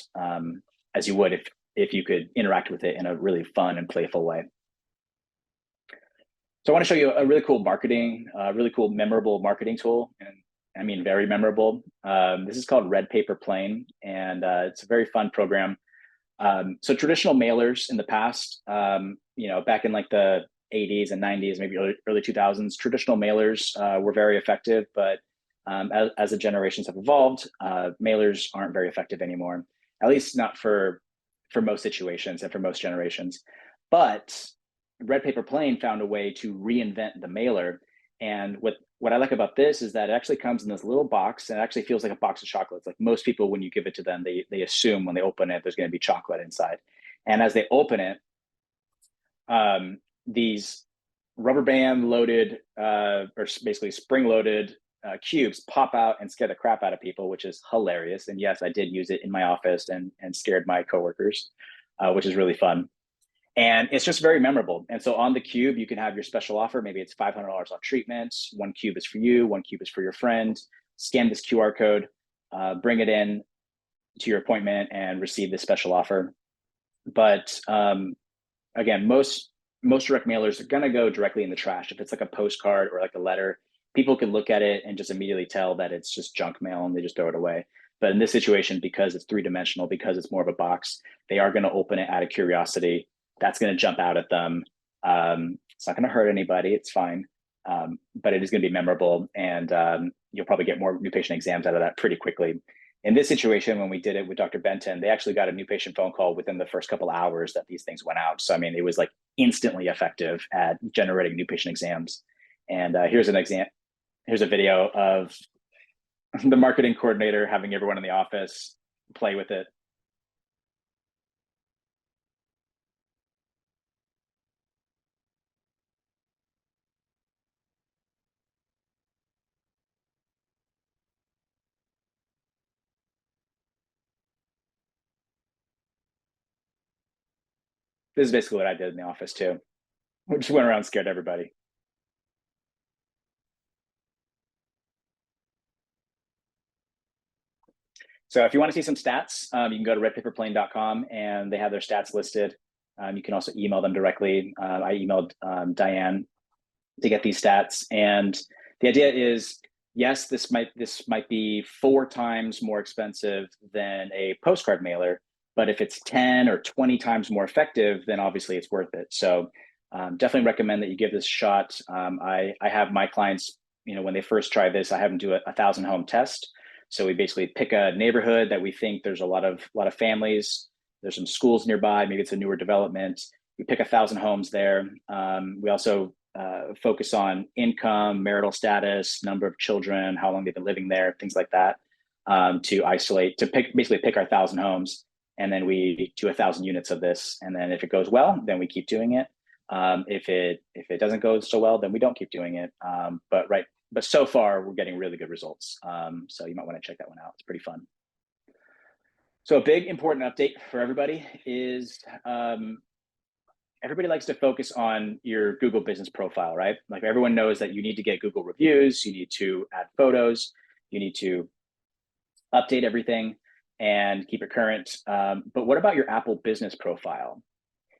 as you would if you could interact with it in a really fun and playful way. So I want to show you a really cool memorable marketing tool. And I mean, very memorable. This is called Red Paper Plane, and it's a very fun program. So traditional mailers in the past, back in like the 80s and 90s, maybe early 2000s, traditional mailers were very effective. But as the generations have evolved, mailers aren't very effective anymore, at least not for most situations and for most generations. But Red Paper Plane found a way to reinvent the mailer. And what I like about this is that it actually comes in this little box, and it actually feels like a box of chocolates. Like, most people, when you give it to them, they assume when they open it, there's going to be chocolate inside. And as they open it, these rubber band loaded, or basically spring loaded cubes pop out and scare the crap out of people, which is hilarious. And yes, I did use it in my office and scared my coworkers, which is really fun. And it's just very memorable. And so on the cube, you can have your special offer. Maybe it's $500 on treatments. 1 cube is for you, 1 cube is for your friend. Scan this QR code, bring it in to your appointment and receive this special offer. But again, most direct mailers are going to go directly in the trash. If it's like a postcard or like a letter, people can look at it and just immediately tell that it's just junk mail and they just throw it away. But in this situation, because it's 3-dimensional, because it's more of a box, they are going to open it out of curiosity. That's going to jump out at them. It's not going to hurt anybody. It's fine. But it is going to be memorable, and you'll probably get more new patient exams out of that pretty quickly. In this situation, when we did it with Dr. Benton, they actually got a new patient phone call within the first couple hours that these things went out. So, I mean, it was like instantly effective at generating new patient exams. And here's a video of the marketing coordinator having everyone in the office play with it. This is basically what I did in the office too. We just went around and scared everybody. So if you want to see some stats, you can go to redpaperplane.com and they have their stats listed. You can also email them directly. I emailed Diane to get these stats. And the idea is, yes, this might be 4 times more expensive than a postcard mailer, but if it's 10 or 20 times more effective, then obviously it's worth it. So definitely recommend that you give this a shot. I have my clients, when they first try this, I have them do a 1,000 home test. So we basically pick a neighborhood that we think there's a lot of families. There's some schools nearby. Maybe it's a newer development. We pick 1,000 homes there. We also focus on income, marital status, number of children, how long they've been living there, things like that. to isolate, to basically pick our 1,000 homes. And then we do 1,000 units of this. And then if it goes well, then we keep doing it. If it doesn't go so well, then we don't keep doing it. But so far we're getting really good results. So you might want to check that one out. It's pretty fun. So a big important update for everybody is everybody likes to focus on your Google business profile, right? Like everyone knows that you need to get Google reviews, you need to add photos, you need to update everything and keep it current. But what about your Apple business profile?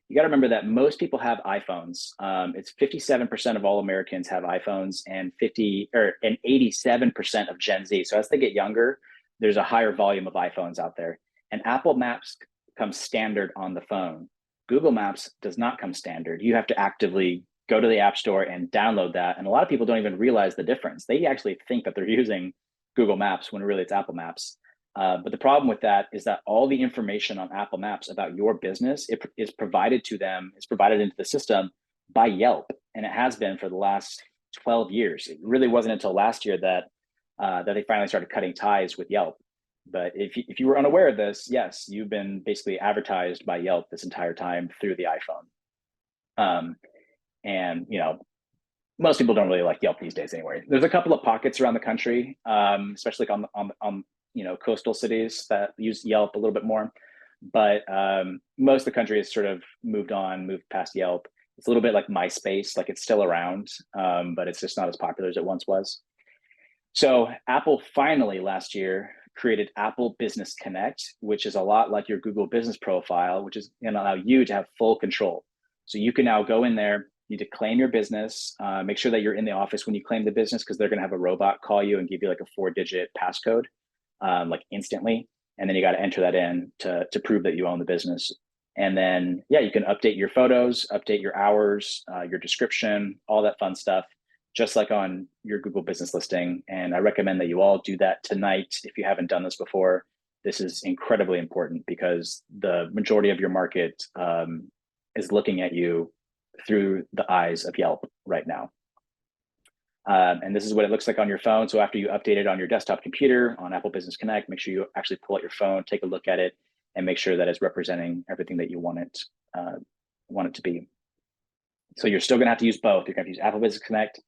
You got to remember that most people have iPhones. It's 57% of all Americans have iPhones, and 87% of Gen Z. So as they get younger, there's a higher volume of iPhones out there. And Apple Maps comes standard on the phone. Google Maps does not come standard. You have to actively go to the App Store and download that. And a lot of people don't even realize the difference. They actually think that they're using Google Maps when really it's Apple Maps. But the problem with that is that all the information on Apple Maps about your business is provided to them, is provided into the system by Yelp. And it has been for the last 12 years. It really wasn't until last year that they finally started cutting ties with Yelp. But if you were unaware of this, yes, you've been basically advertised by Yelp this entire time through the iPhone. And most people don't really like Yelp these days anyway. There's a couple of pockets around the country, especially like on coastal cities that use Yelp a little bit more. But most of the country has sort of moved past Yelp. It's a little bit like MySpace, like it's still around, but it's just not as popular as it once was. So Apple finally last year created Apple Business Connect, which is a lot like your Google business profile, which is going to allow you to have full control. So you can now go in there, you need to claim your business, make sure that you're in the office when you claim the business, because they're going to have a robot call you and give you like a 4-digit passcode, like instantly. And then you got to enter that in to prove that you own the business. And then, yeah, you can update your photos, update your hours, your description, all that fun stuff, just like on your Google business listing. And I recommend that you all do that tonight. If you haven't done this before, this is incredibly important because the majority of your market is looking at you through the eyes of Yelp right now. And this is what it looks like on your phone. So after you update it on your desktop computer on Apple Business Connect, make sure you actually pull out your phone, take a look at it, and make sure that it's representing everything that you want it to be. So you're still gonna have to use both. You're gonna have to use Apple Business Connect,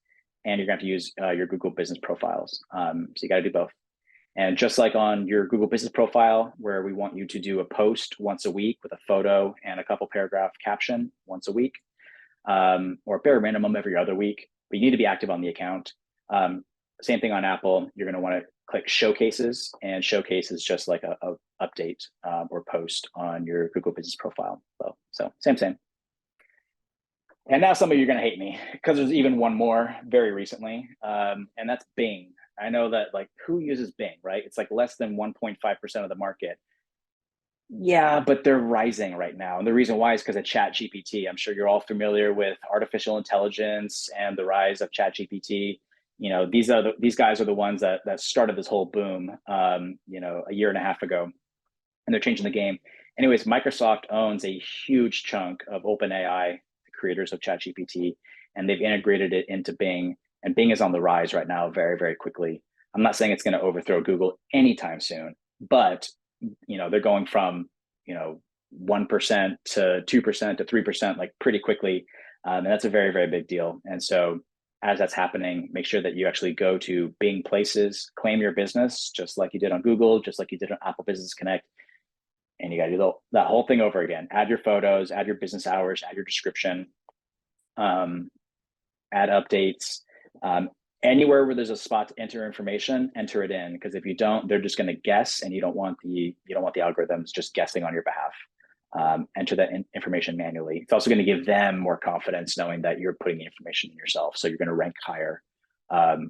and you're gonna have to use your Google Business profiles. So you gotta do both. And just like on your Google Business profile, where we want you to do a post once a week with a photo and a couple paragraph caption once a week, or bare minimum every other week, but you need to be active on the account. Same thing on Apple. You're going to want to click Showcases, and Showcase is just like a update or post on your Google Business profile. So same. And now some of you are going to hate me because there's even one more very recently, and that's Bing. I know that, like, who uses Bing, right? It's like less than 1.5% of the market. Yeah, but they're rising right now. And the reason why is because of ChatGPT. I'm sure you're all familiar with artificial intelligence and the rise of ChatGPT. These guys are the ones that started this whole boom, a year and a half ago, and they're changing the game. Anyways, Microsoft owns a huge chunk of OpenAI, the creators of ChatGPT, and they've integrated it into Bing. And Bing is on the rise right now very, very quickly. I'm not saying it's going to overthrow Google anytime soon, but they're going from 1% to 2% to 3%, like pretty quickly, and that's a very, very big deal. And so as that's happening, make sure that you actually go to Bing Places, claim your business, just like you did on Google, just like you did on Apple Business Connect, and you got to do that whole thing over again. Add your photos, add your business hours, add your description, add updates. Anywhere where there's a spot to enter information, enter it in, because if you don't, they're just going to guess, and you don't want the algorithms just guessing on your behalf. Enter that information manually. It's also going to give them more confidence knowing that you're putting the information in yourself. So you're going to rank higher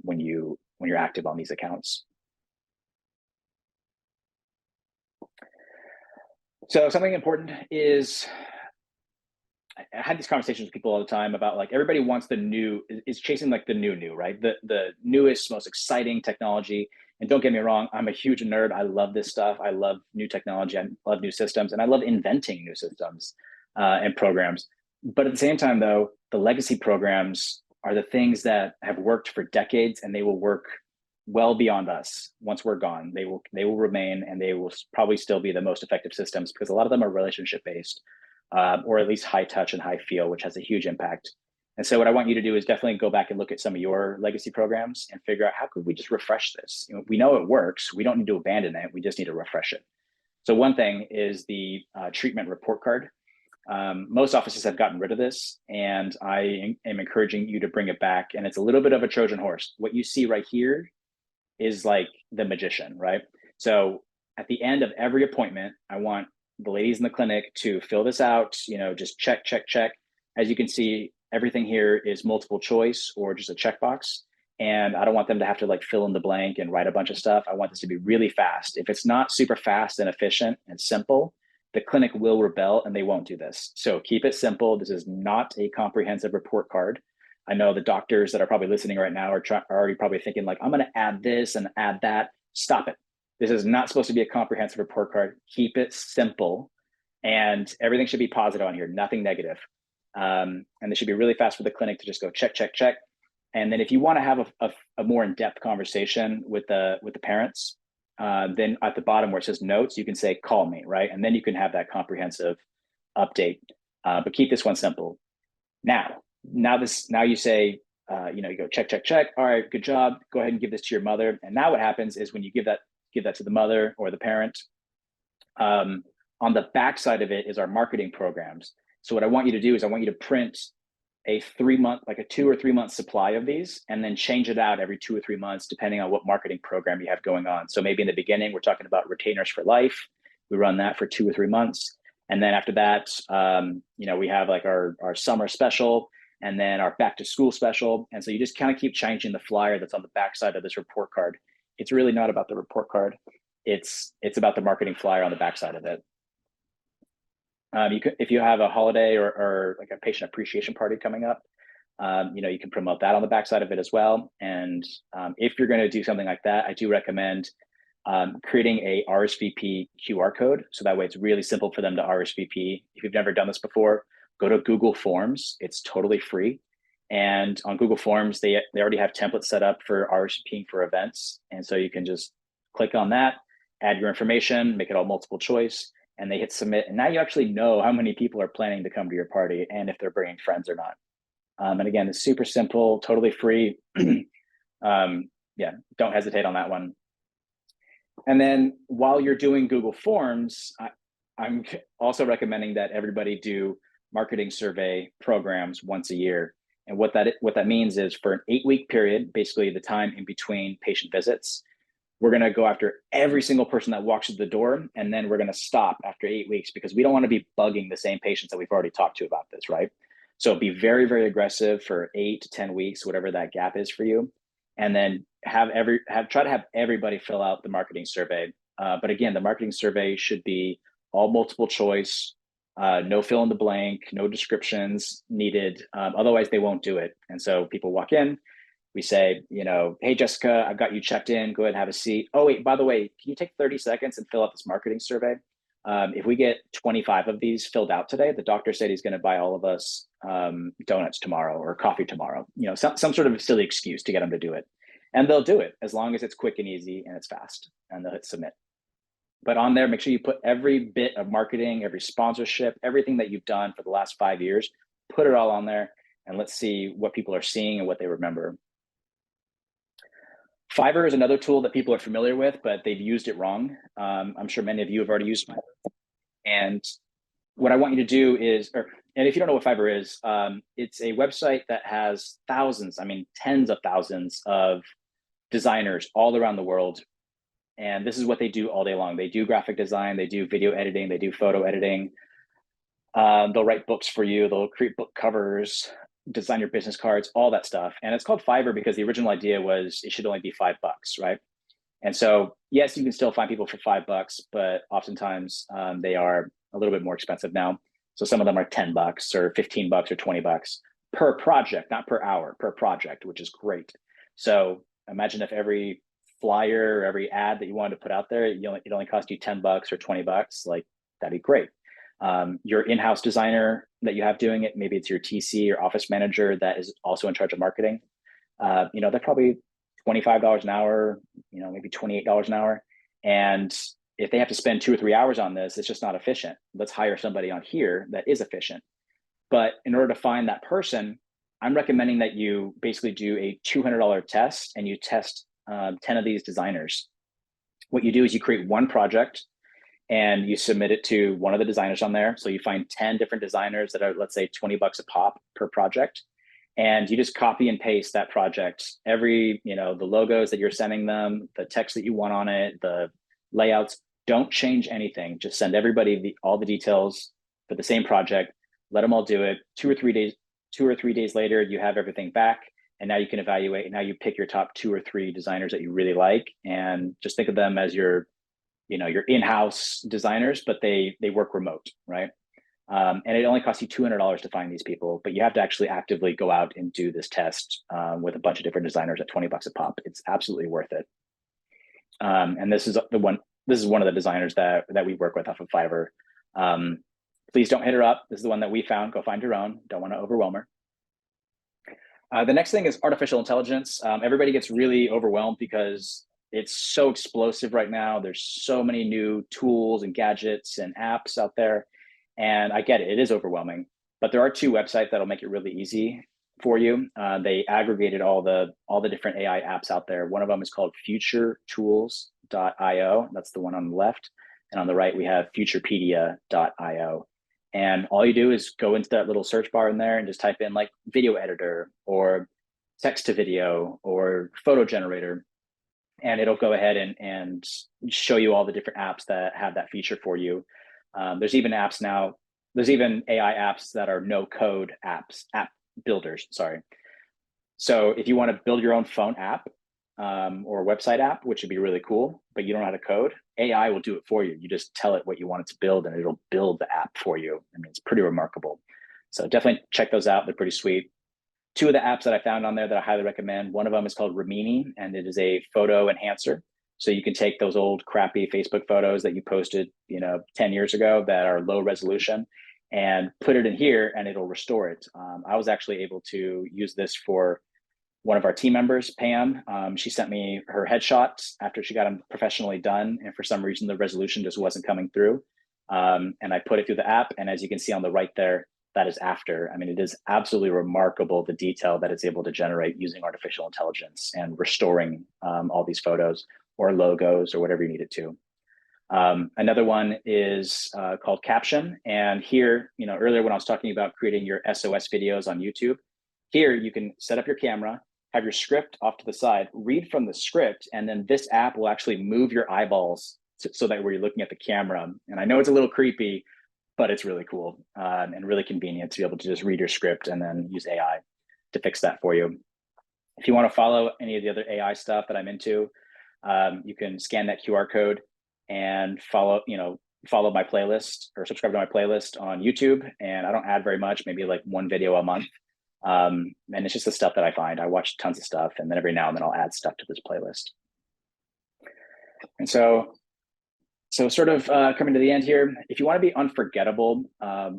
when you're active on these accounts. So something important is, I had these conversations with people all the time about, like, everybody wants the new, is chasing like the new, right? The newest, most exciting technology. And don't get me wrong, I'm a huge nerd. I love this stuff. I love new technology. I love new systems, and I love inventing new systems and programs. But at the same time, though, the legacy programs are the things that have worked for decades, and they will work well beyond us. Once we're gone, they will remain, and they will probably still be the most effective systems, because a lot of them are relationship based, or at least high touch and high feel, which has a huge impact. And so what I want you to do is definitely go back and look at some of your legacy programs and figure out, how could we just refresh this? We know it works. We don't need to abandon it. We just need to refresh it. So one thing is the treatment report card. Most offices have gotten rid of this, and I am encouraging you to bring it back. And it's a little bit of a Trojan horse. What you see right here is like the magician, right? So at the end of every appointment, I want the ladies in the clinic to fill this out, just check, check, check. As you can see, everything here is multiple choice or just a checkbox. And I don't want them to have to like fill in the blank and write a bunch of stuff. I want this to be really fast. If it's not super fast and efficient and simple, the clinic will rebel and they won't do this. So keep it simple. This is not a comprehensive report card. I know the doctors that are probably listening right now are already probably thinking like, I'm going to add this and add that. Stop it. This is not supposed to be a comprehensive report card. Keep it simple, and everything should be positive on here, nothing negative. And this should be really fast for the clinic to just go check, check, check. And then if you want to have a more in-depth conversation with the parents, then at the bottom where it says notes, you can say, call me, right? And then you can have that comprehensive update, but keep this one simple. Now you say, you go check, check, check. All right, good job. Go ahead and give this to your mother. And now what happens is when you give that to the mother or the parent, on the back side of it is our marketing programs. So what I want you to do is I want you to print a 3-month, like a 2 or 3 month supply of these, and then change it out every 2 or 3 months, depending on what marketing program you have going on. So maybe in the beginning, we're talking about retainers for life. We run that for 2 or 3 months. And then after that, we have like our summer special, and then our back to school special. And so you just kind of keep changing the flyer that's on the backside of this report card. It's really not about the report card. It's about the marketing flyer on the backside of it. If you have a holiday or like a patient appreciation party coming up, you can promote that on the backside of it as well. And if you're going to do something like that, I do recommend creating a RSVP QR code. So that way it's really simple for them to RSVP. If you've never done this before, go to Google Forms. It's totally free. And on Google Forms, they already have templates set up for RSVPing for events. And so you can just click on that, add your information, make it all multiple choice, and they hit submit. And now you actually know how many people are planning to come to your party and if they're bringing friends or not. And again, it's super simple, totally free. Yeah, don't hesitate on that one. And then while you're doing Google Forms, I'm also recommending that everybody do marketing survey programs once a year. And what that means is for an 8-week period, basically the time in between patient visits, we're going to go after every single person that walks through the door, and then we're going to stop after 8 weeks, because we don't want to be bugging the same patients that we've already talked to about this, right? So be very, very aggressive for 8 to 10 weeks, whatever that gap is for you. And then try to have everybody fill out the marketing survey. But again, the marketing survey should be all multiple choice, no fill in the blank, no descriptions needed. Otherwise they won't do it. And so people walk in, we say, hey, Jessica, I've got you checked in. Go ahead and have a seat. Oh, wait, by the way, can you take 30 seconds and fill out this marketing survey? If we get 25 of these filled out today, the doctor said he's going to buy all of us donuts tomorrow or coffee tomorrow. Some sort of silly excuse to get them to do it. And they'll do it as long as it's quick and easy and it's fast, and they'll hit submit. But on there, make sure you put every bit of marketing, every sponsorship, everything that you've done for the last 5 years, put it all on there, and let's see what people are seeing and what they remember. Fiverr is another tool that people are familiar with, but they've used it wrong. I'm sure many of you have already used Fiverr. And what I want you to do is, and if you don't know what Fiverr is, it's a website that has tens of thousands of designers all around the world. And this is what they do all day long. They do graphic design, they do video editing, they do photo editing. They'll write books for you, they'll create book covers, design your business cards, all that stuff. And it's called Fiverr because the original idea was it should only be $5, right? And so, yes, you can still find people for $5, but oftentimes they are a little bit more expensive now. So some of them are $10 or $15 or $20 per project, not per hour, per project, which is great. So imagine if every flyer or every ad that you wanted to put out there, it only cost you $10 or $20, like that'd be great. Your in-house designer that you have doing it, maybe it's your TC or office manager that is also in charge of marketing. They're probably $25 an hour, maybe $28 an hour. And if they have to spend 2 or 3 hours on this, it's just not efficient. Let's hire somebody on here that is efficient. But in order to find that person, I'm recommending that you basically do a $200 test and you test 10 of these designers. What you do is you create one project and you submit it to one of the designers on there. So you find 10 different designers that are, let's say, $20 a pop per project. And you just copy and paste that project. Every, the logos that you're sending them, the text that you want on it, the layouts, don't change anything. Just send everybody all the details for the same project. Let them all do it. 2 or 3 days later, you have everything back. And now you can evaluate. And now you pick your top 2 or 3 designers that you really like, and just think of them as your in-house designers, but they work remote, right? And it only costs you $200 to find these people, but you have to actually actively go out and do this test with a bunch of different designers at $20 a pop. It's absolutely worth it. And this is one of the designers that we work with off of Fiverr. Please don't hit her up. This is the one that we found. Go find your own. Don't want to overwhelm her. The next thing is artificial intelligence. Everybody gets really overwhelmed because it's so explosive right now. There's so many new tools and gadgets and apps out there. And I get it, it is overwhelming, but there are 2 websites that'll make it really easy for you. They aggregated all the different AI apps out there. One of them is called futuretools.io. That's the one on the left. And on the right, we have futurepedia.io. And all you do is go into that little search bar in there and just type in like video editor or text to video or photo generator. And it'll go ahead and show you all the different apps that have that feature for you. There's even apps now. There's even AI apps that are no code apps, app builders, sorry. So if you want to build your own phone app or website app, which would be really cool, but you don't know how to code, AI will do it for you. You just tell it what you want it to build and it'll build the app for you. I mean, it's pretty remarkable. So definitely check those out. They're pretty sweet. 2 of the apps that I found on there that I highly recommend, one of them is called Rimini, and it is a photo enhancer. So you can take those old crappy Facebook photos that you posted, 10 years ago that are low resolution and put it in here and it'll restore it. I was actually able to use this for one of our team members, Pam. She sent me her headshots after she got them professionally done. And for some reason, the resolution just wasn't coming through. And I put it through the app. And as you can see on the right there, that is after. I mean, it is absolutely remarkable, the detail that it's able to generate using artificial intelligence and restoring all these photos or logos or whatever you need it to. Another one is called Caption. And here, earlier when I was talking about creating your SOS videos on YouTube, here you can set up your camera, have your script off to the side, read from the script, and then this app will actually move your eyeballs so that where you're looking at the camera. And I know it's a little creepy, but it's really cool and really convenient to be able to just read your script and then use AI to fix that for you. If you want to follow any of the other AI stuff that I'm into, you can scan that QR code and follow my playlist or subscribe to my playlist on YouTube. And I don't add very much, maybe like 1 video a month. And it's just the stuff that I find. I watch tons of stuff, and then every now and then I'll add stuff to this playlist. And so sort of coming to the end here, if you want to be unforgettable,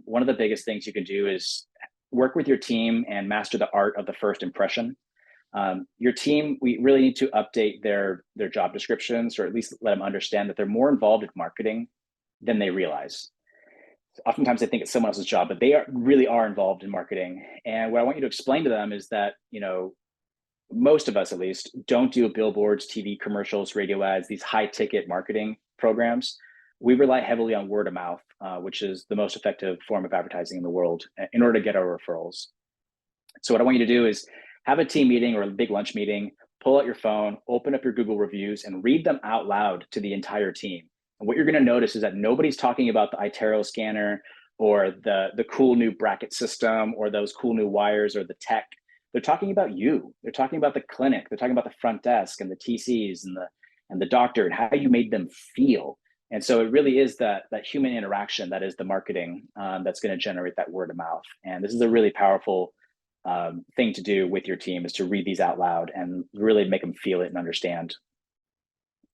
one of the biggest things you can do is work with your team and master the art of the first impression. Your team, we really need to update their job descriptions, or at least let them understand that they're more involved in marketing than they realize. Oftentimes they think it's someone else's job, but they really are involved in marketing. And what I want you to explain to them is that, most of us at least don't do billboards, TV commercials, radio ads, these high ticket marketing programs. We rely heavily on word of mouth, which is the most effective form of advertising in the world in order to get our referrals. So what I want you to do is have a team meeting or a big lunch meeting, pull out your phone, open up your Google reviews and read them out loud to the entire team. And what you're going to notice is that nobody's talking about the iTero scanner or the cool new bracket system or those cool new wires or the tech. They're talking about you. They're talking about the clinic. They're talking about the front desk and the TCs and the doctor and how you made them feel. And so it really is that human interaction that is the marketing that's going to generate that word of mouth. And this is a really powerful thing to do with your team, is to read these out loud and really make them feel it and understand.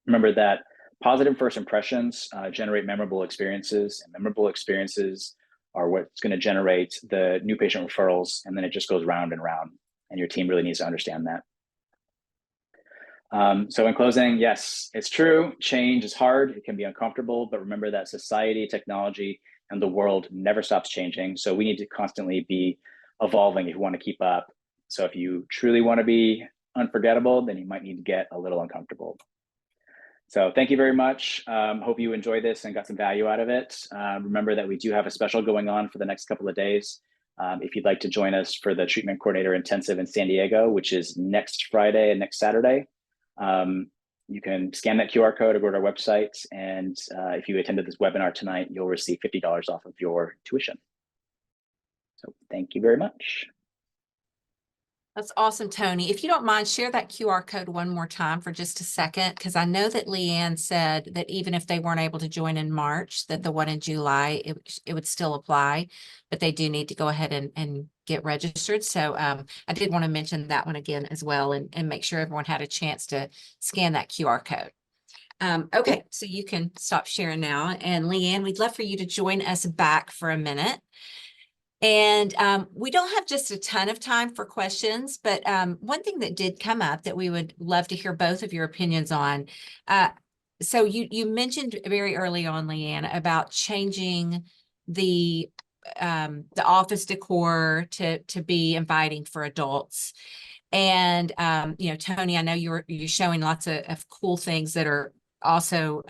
Remember that positive first impressions generate memorable experiences, and memorable experiences are what's going to generate the new patient referrals. And then it just goes round and round. And your team really needs to understand that. So in closing, yes, it's true. Change is hard. It can be uncomfortable, but remember that society, technology, and the world never stops changing. So we need to constantly be evolving if you want to keep up. So if you truly want to be unforgettable, then you might need to get a little uncomfortable. So thank you very much. Hope you enjoyed this and got some value out of it. Remember that we do have a special going on for the next couple of days. If you'd like to join us for the Treatment Coordinator Intensive in San Diego, which is next Friday and next Saturday, you can scan that QR code or go to our website. And if you attended this webinar tonight, you'll receive $50 off of your tuition. So thank you very much. That's awesome, Tony. If you don't mind, share that QR code one more time for just a second, because I know that LeeAnn said that even if they weren't able to join in March, that the one in July, it would still apply, but they do need to go ahead and get registered. So I did want to mention that one again as well, and make sure everyone had a chance to scan that QR code. Okay, so you can stop sharing now. And LeeAnn, we'd love for you to join us back for a minute. And we don't have just a ton of time for questions, but one thing that did come up that we would love to hear both of your opinions on. So you mentioned very early on, LeeAnn, about changing the office decor to be inviting for adults. And you know, Tony, I know you're showing lots of cool things that are also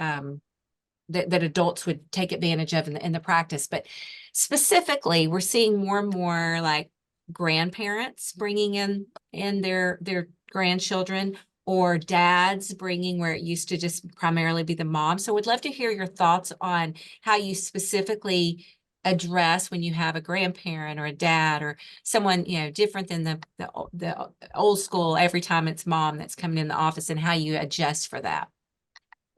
that adults would take advantage of in the practice. But specifically, we're seeing more and more like grandparents bringing in their grandchildren, or dads bringing, where it used to just primarily be the mom. So we'd love to hear your thoughts on how you specifically address when you have a grandparent or a dad or someone, you know, different than the old school, every time it's mom that's coming in the office, and how you adjust for that.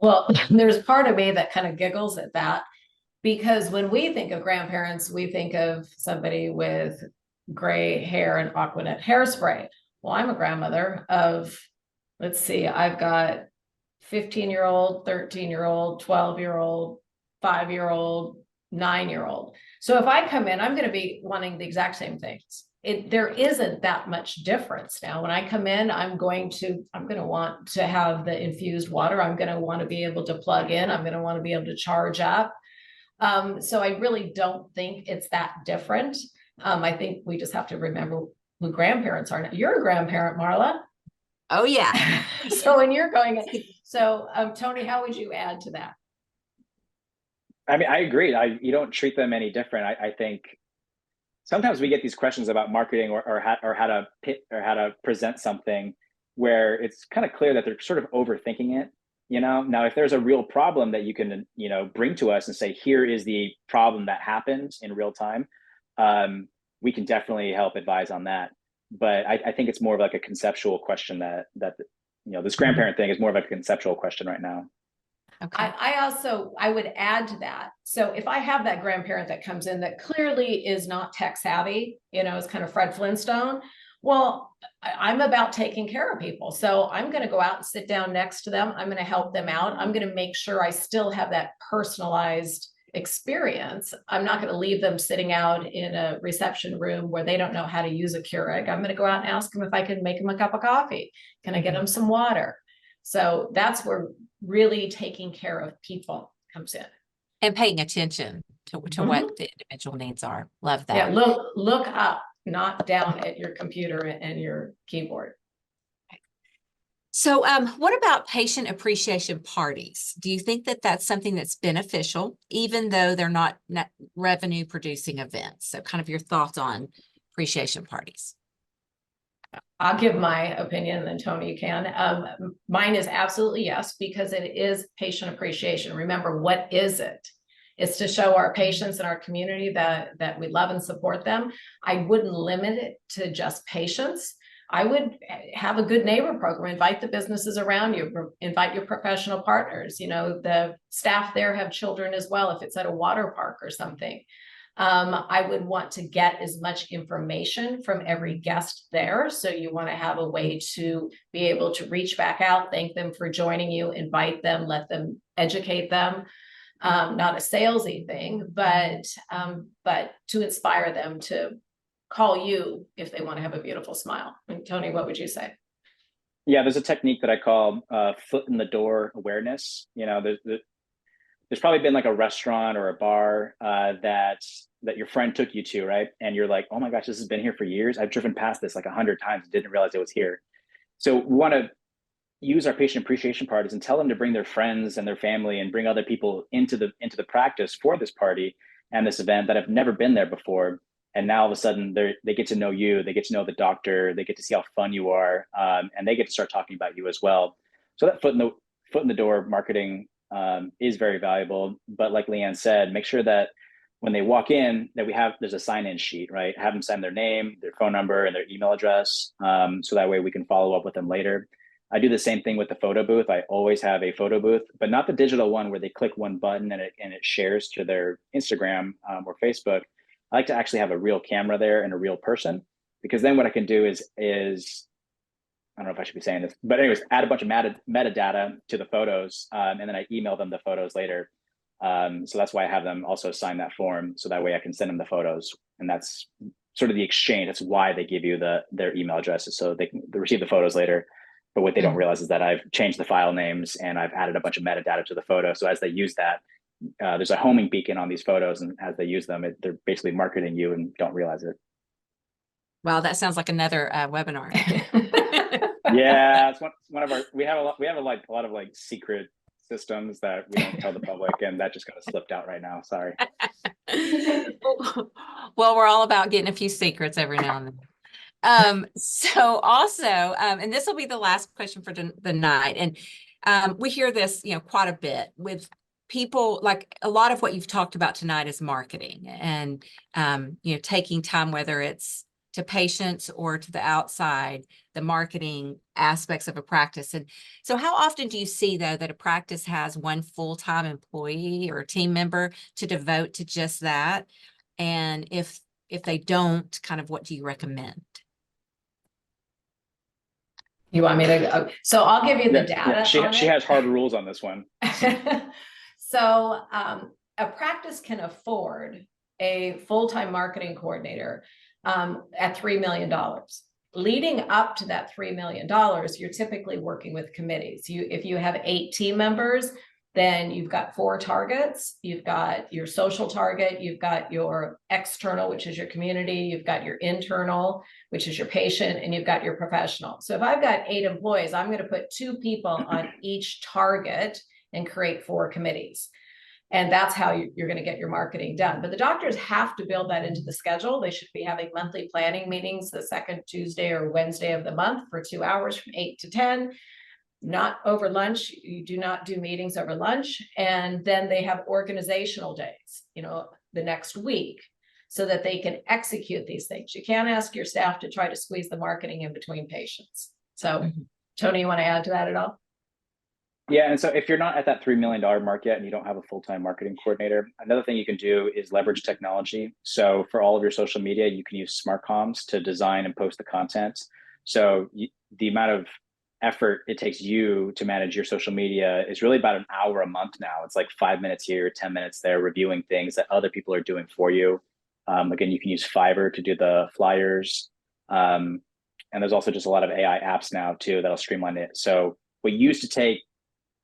Well, there's part of me that kind of giggles at that, because when we think of grandparents, we think of somebody with gray hair and Aquanet hairspray. Well, I'm a grandmother of, let's see, I've got 15-year-old, 13-year-old, 12-year-old, 5-year-old, 9-year-old. So if I come in, I'm going to be wanting the exact same things. There isn't that much difference now. When I come in, I'm going to want to have the infused water. I'm going to want to be able to plug in. I'm going to want to be able to charge up. So I really don't think it's that different. I think we just have to remember who grandparents are. You're a grandparent, Marla. Oh yeah. So when you're going, so Tony, how would you add to that? I mean, I agree. You don't treat them any different. I think sometimes we get these questions about marketing or how to present something where it's kind of clear that they're sort of overthinking it. You know, now if there's a real problem that you can, you know, bring to us and say, here is the problem that happened in real time, we can definitely help advise on that. But I think it's more of like a conceptual question that you know, this grandparent thing is more of a conceptual question right now. Okay. I would add to that. So if I have that grandparent that comes in that clearly is not tech savvy, you know, is kind of Fred Flintstone, well, I'm about taking care of people. So I'm going to go out and sit down next to them. I'm going to help them out. I'm going to make sure I still have that personalized experience. I'm not going to leave them sitting out in a reception room where they don't know how to use a Keurig. I'm going to go out and ask them if I can make them a cup of coffee. Can I get them some water? So that's where really taking care of people comes in. And paying attention to what the individual needs are. Love that. Yeah, look up, not down at your computer and your keyboard. So what about patient appreciation parties? Do you think that that's something that's beneficial, even though they're not revenue producing events? So kind of your thoughts on appreciation parties. I'll give my opinion, and then Tony, you can. Mine is absolutely yes, because it is patient appreciation. Remember, what is it? It's to show our patients and our community that we love and support them. I wouldn't limit it to just patients. I would have a good neighbor program, invite the businesses around you, invite your professional partners. You know, the staff there have children as well, if it's at a water park or something. I would want to get as much information from every guest there. So you want to have a way to be able to reach back out, thank them for joining you, invite them, let them educate them. Not a salesy thing, but to inspire them to call you if they want to have a beautiful smile. And Tony, what would you say? Yeah, there's a technique that I call foot in the door awareness. You know, there's probably been like a restaurant or a bar that your friend took you to, right? And you're like, oh my gosh, this has been here for years. I've driven past this like 100 times and didn't realize it was here. So we want to use our patient appreciation parties and tell them to bring their friends and their family and bring other people into the practice for this party and this event that have never been there before. And now all of a sudden they get to know you, they get to know the doctor, they get to see how fun you are, and they get to start talking about you as well. So that foot in the door marketing is very valuable. But like LeeAnn said, make sure that when they walk in, that there's a sign-in sheet, right? Have them sign their name, their phone number, and their email address, so that way we can follow up with them later. I do the same thing with the photo booth. I always have a photo booth, but not the digital one where they click one button and it shares to their Instagram or Facebook. I like to actually have a real camera there and a real person, because then what I can do is I don't know if I should be saying this, but anyways, add a bunch of metadata to the photos, and then I email them the photos later. So that's why I have them also sign that form, so that way I can send them the photos, and that's sort of the exchange. That's why they give you their email addresses, so they can receive the photos later. But what they don't realize is that I've changed the file names and I've added a bunch of metadata to the photo. So as they use that, there's a homing beacon on these photos, and as they use them, they're basically marketing you and don't realize it. Wow, that sounds like another webinar. Yeah, it's one of our. We have a lot of like secret systems that we don't tell the public, and that just kind of slipped out right now. Sorry. Well, we're all about getting a few secrets every now and then. So also, and this will be the last question for the night. And we hear this, quite a bit with people. Like a lot of what you've talked about tonight is marketing and, taking time, whether it's to patients or to the outside, the marketing aspects of a practice. And so how often do you see, though, that a practice has one full-time employee or team member to devote to just that? And if they don't, kind of what do you recommend? You want me to go? So I'll give you the data. She has hard rules on this one. So a practice can afford a full-time marketing coordinator at $3 million. Leading up to that $3 million, you're typically working with committees. If you have 8 team members, then you've got 4 targets. You've got your social target, you've got your external, which is your community, you've got your internal, which is your patient, and you've got your professional. So if I've got 8 employees, I'm going to put 2 people on each target and create 4 committees. And that's how you're going to get your marketing done. But the doctors have to build that into the schedule. They should be having monthly planning meetings the second Tuesday or Wednesday of the month for 2 hours from 8 to 10. Not over lunch. You do not do meetings over lunch. And then they have organizational days, the next week, so that they can execute these things. You can't ask your staff to try to squeeze the marketing in between patients. So, Tony, you want to add to that at all? Yeah, and so if you're not at that $3 million mark yet and you don't have a full-time marketing coordinator, another thing you can do is leverage technology. So for all of your social media, you can use smart comms to design and post the content. So the amount of effort it takes you to manage your social media is really about an hour a month now. It's like 5 minutes here, 10 minutes there, reviewing things that other people are doing for you. Again, you can use Fiverr to do the flyers. And there's also just a lot of AI apps now too that'll streamline it. So what used to take,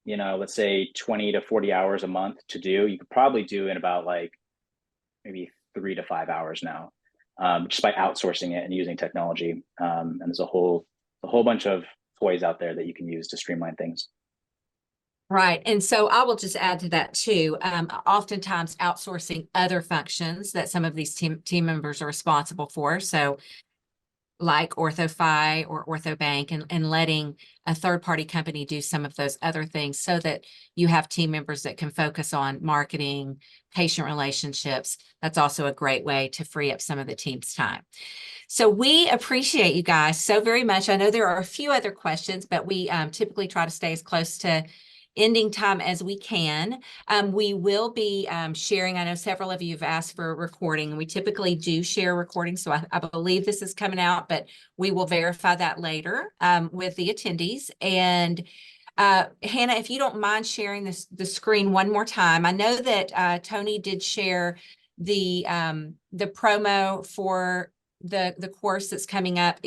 let's say 20 to 40 hours a month to do, you could probably do in about like maybe 3 to 5 hours now, just by outsourcing it and using technology. And there's a whole bunch of toys out there that you can use to streamline things. Right. And so I will just add to that too. Oftentimes outsourcing other functions that some of these team members are responsible for. So like OrthoFi or OrthoBank, and letting a third-party company do some of those other things so that you have team members that can focus on marketing, patient relationships. That's also a great way to free up some of the team's time. So we appreciate you guys so very much. I know there are a few other questions, but we typically try to stay as close to ending time as we can. We will be sharing. I know several of you have asked for a recording, and we typically do share recordings. So I believe this is coming out, but we will verify that later with the attendees. And Hannah, if you don't mind sharing the screen one more time. I know that Tony did share the promo for the course that's coming up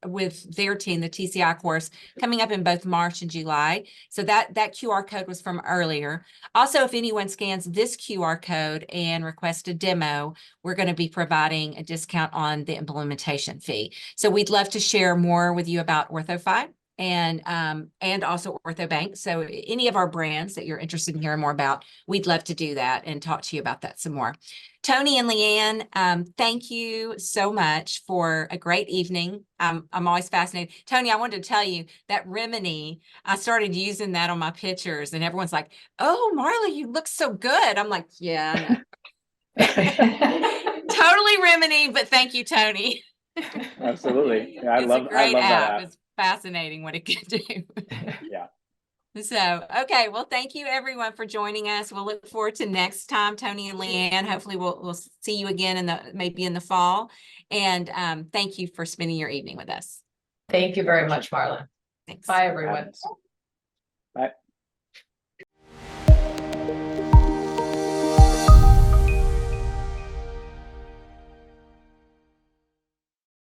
with their team, the TCI course, coming up in both March and July. So that QR code was from earlier. Also, if anyone scans this QR code and requests a demo, we're going to be providing a discount on the implementation fee. So we'd love to share more with you about OrthoFi and also OrthoBank. So any of our brands that you're interested in hearing more about, we'd love to do that and talk to you about that some more. Tony and LeeAnn, thank you so much for a great evening. I'm always fascinated. Tony, I wanted to tell you that Rimini, I started using that on my pictures and everyone's like, oh, Marla, you look so good. I'm like, yeah, I know. Totally Rimini, but thank you, Tony. Absolutely. Yeah, I It's love a great that app. app. It's fascinating what it can do. Yeah. So, okay. Well, thank you everyone for joining us. We'll look forward to next time, Tony and LeeAnn. Hopefully we'll see you again maybe in the fall. And thank you for spending your evening with us. Thank you very much, Marla. Thanks. Bye, everyone. Bye.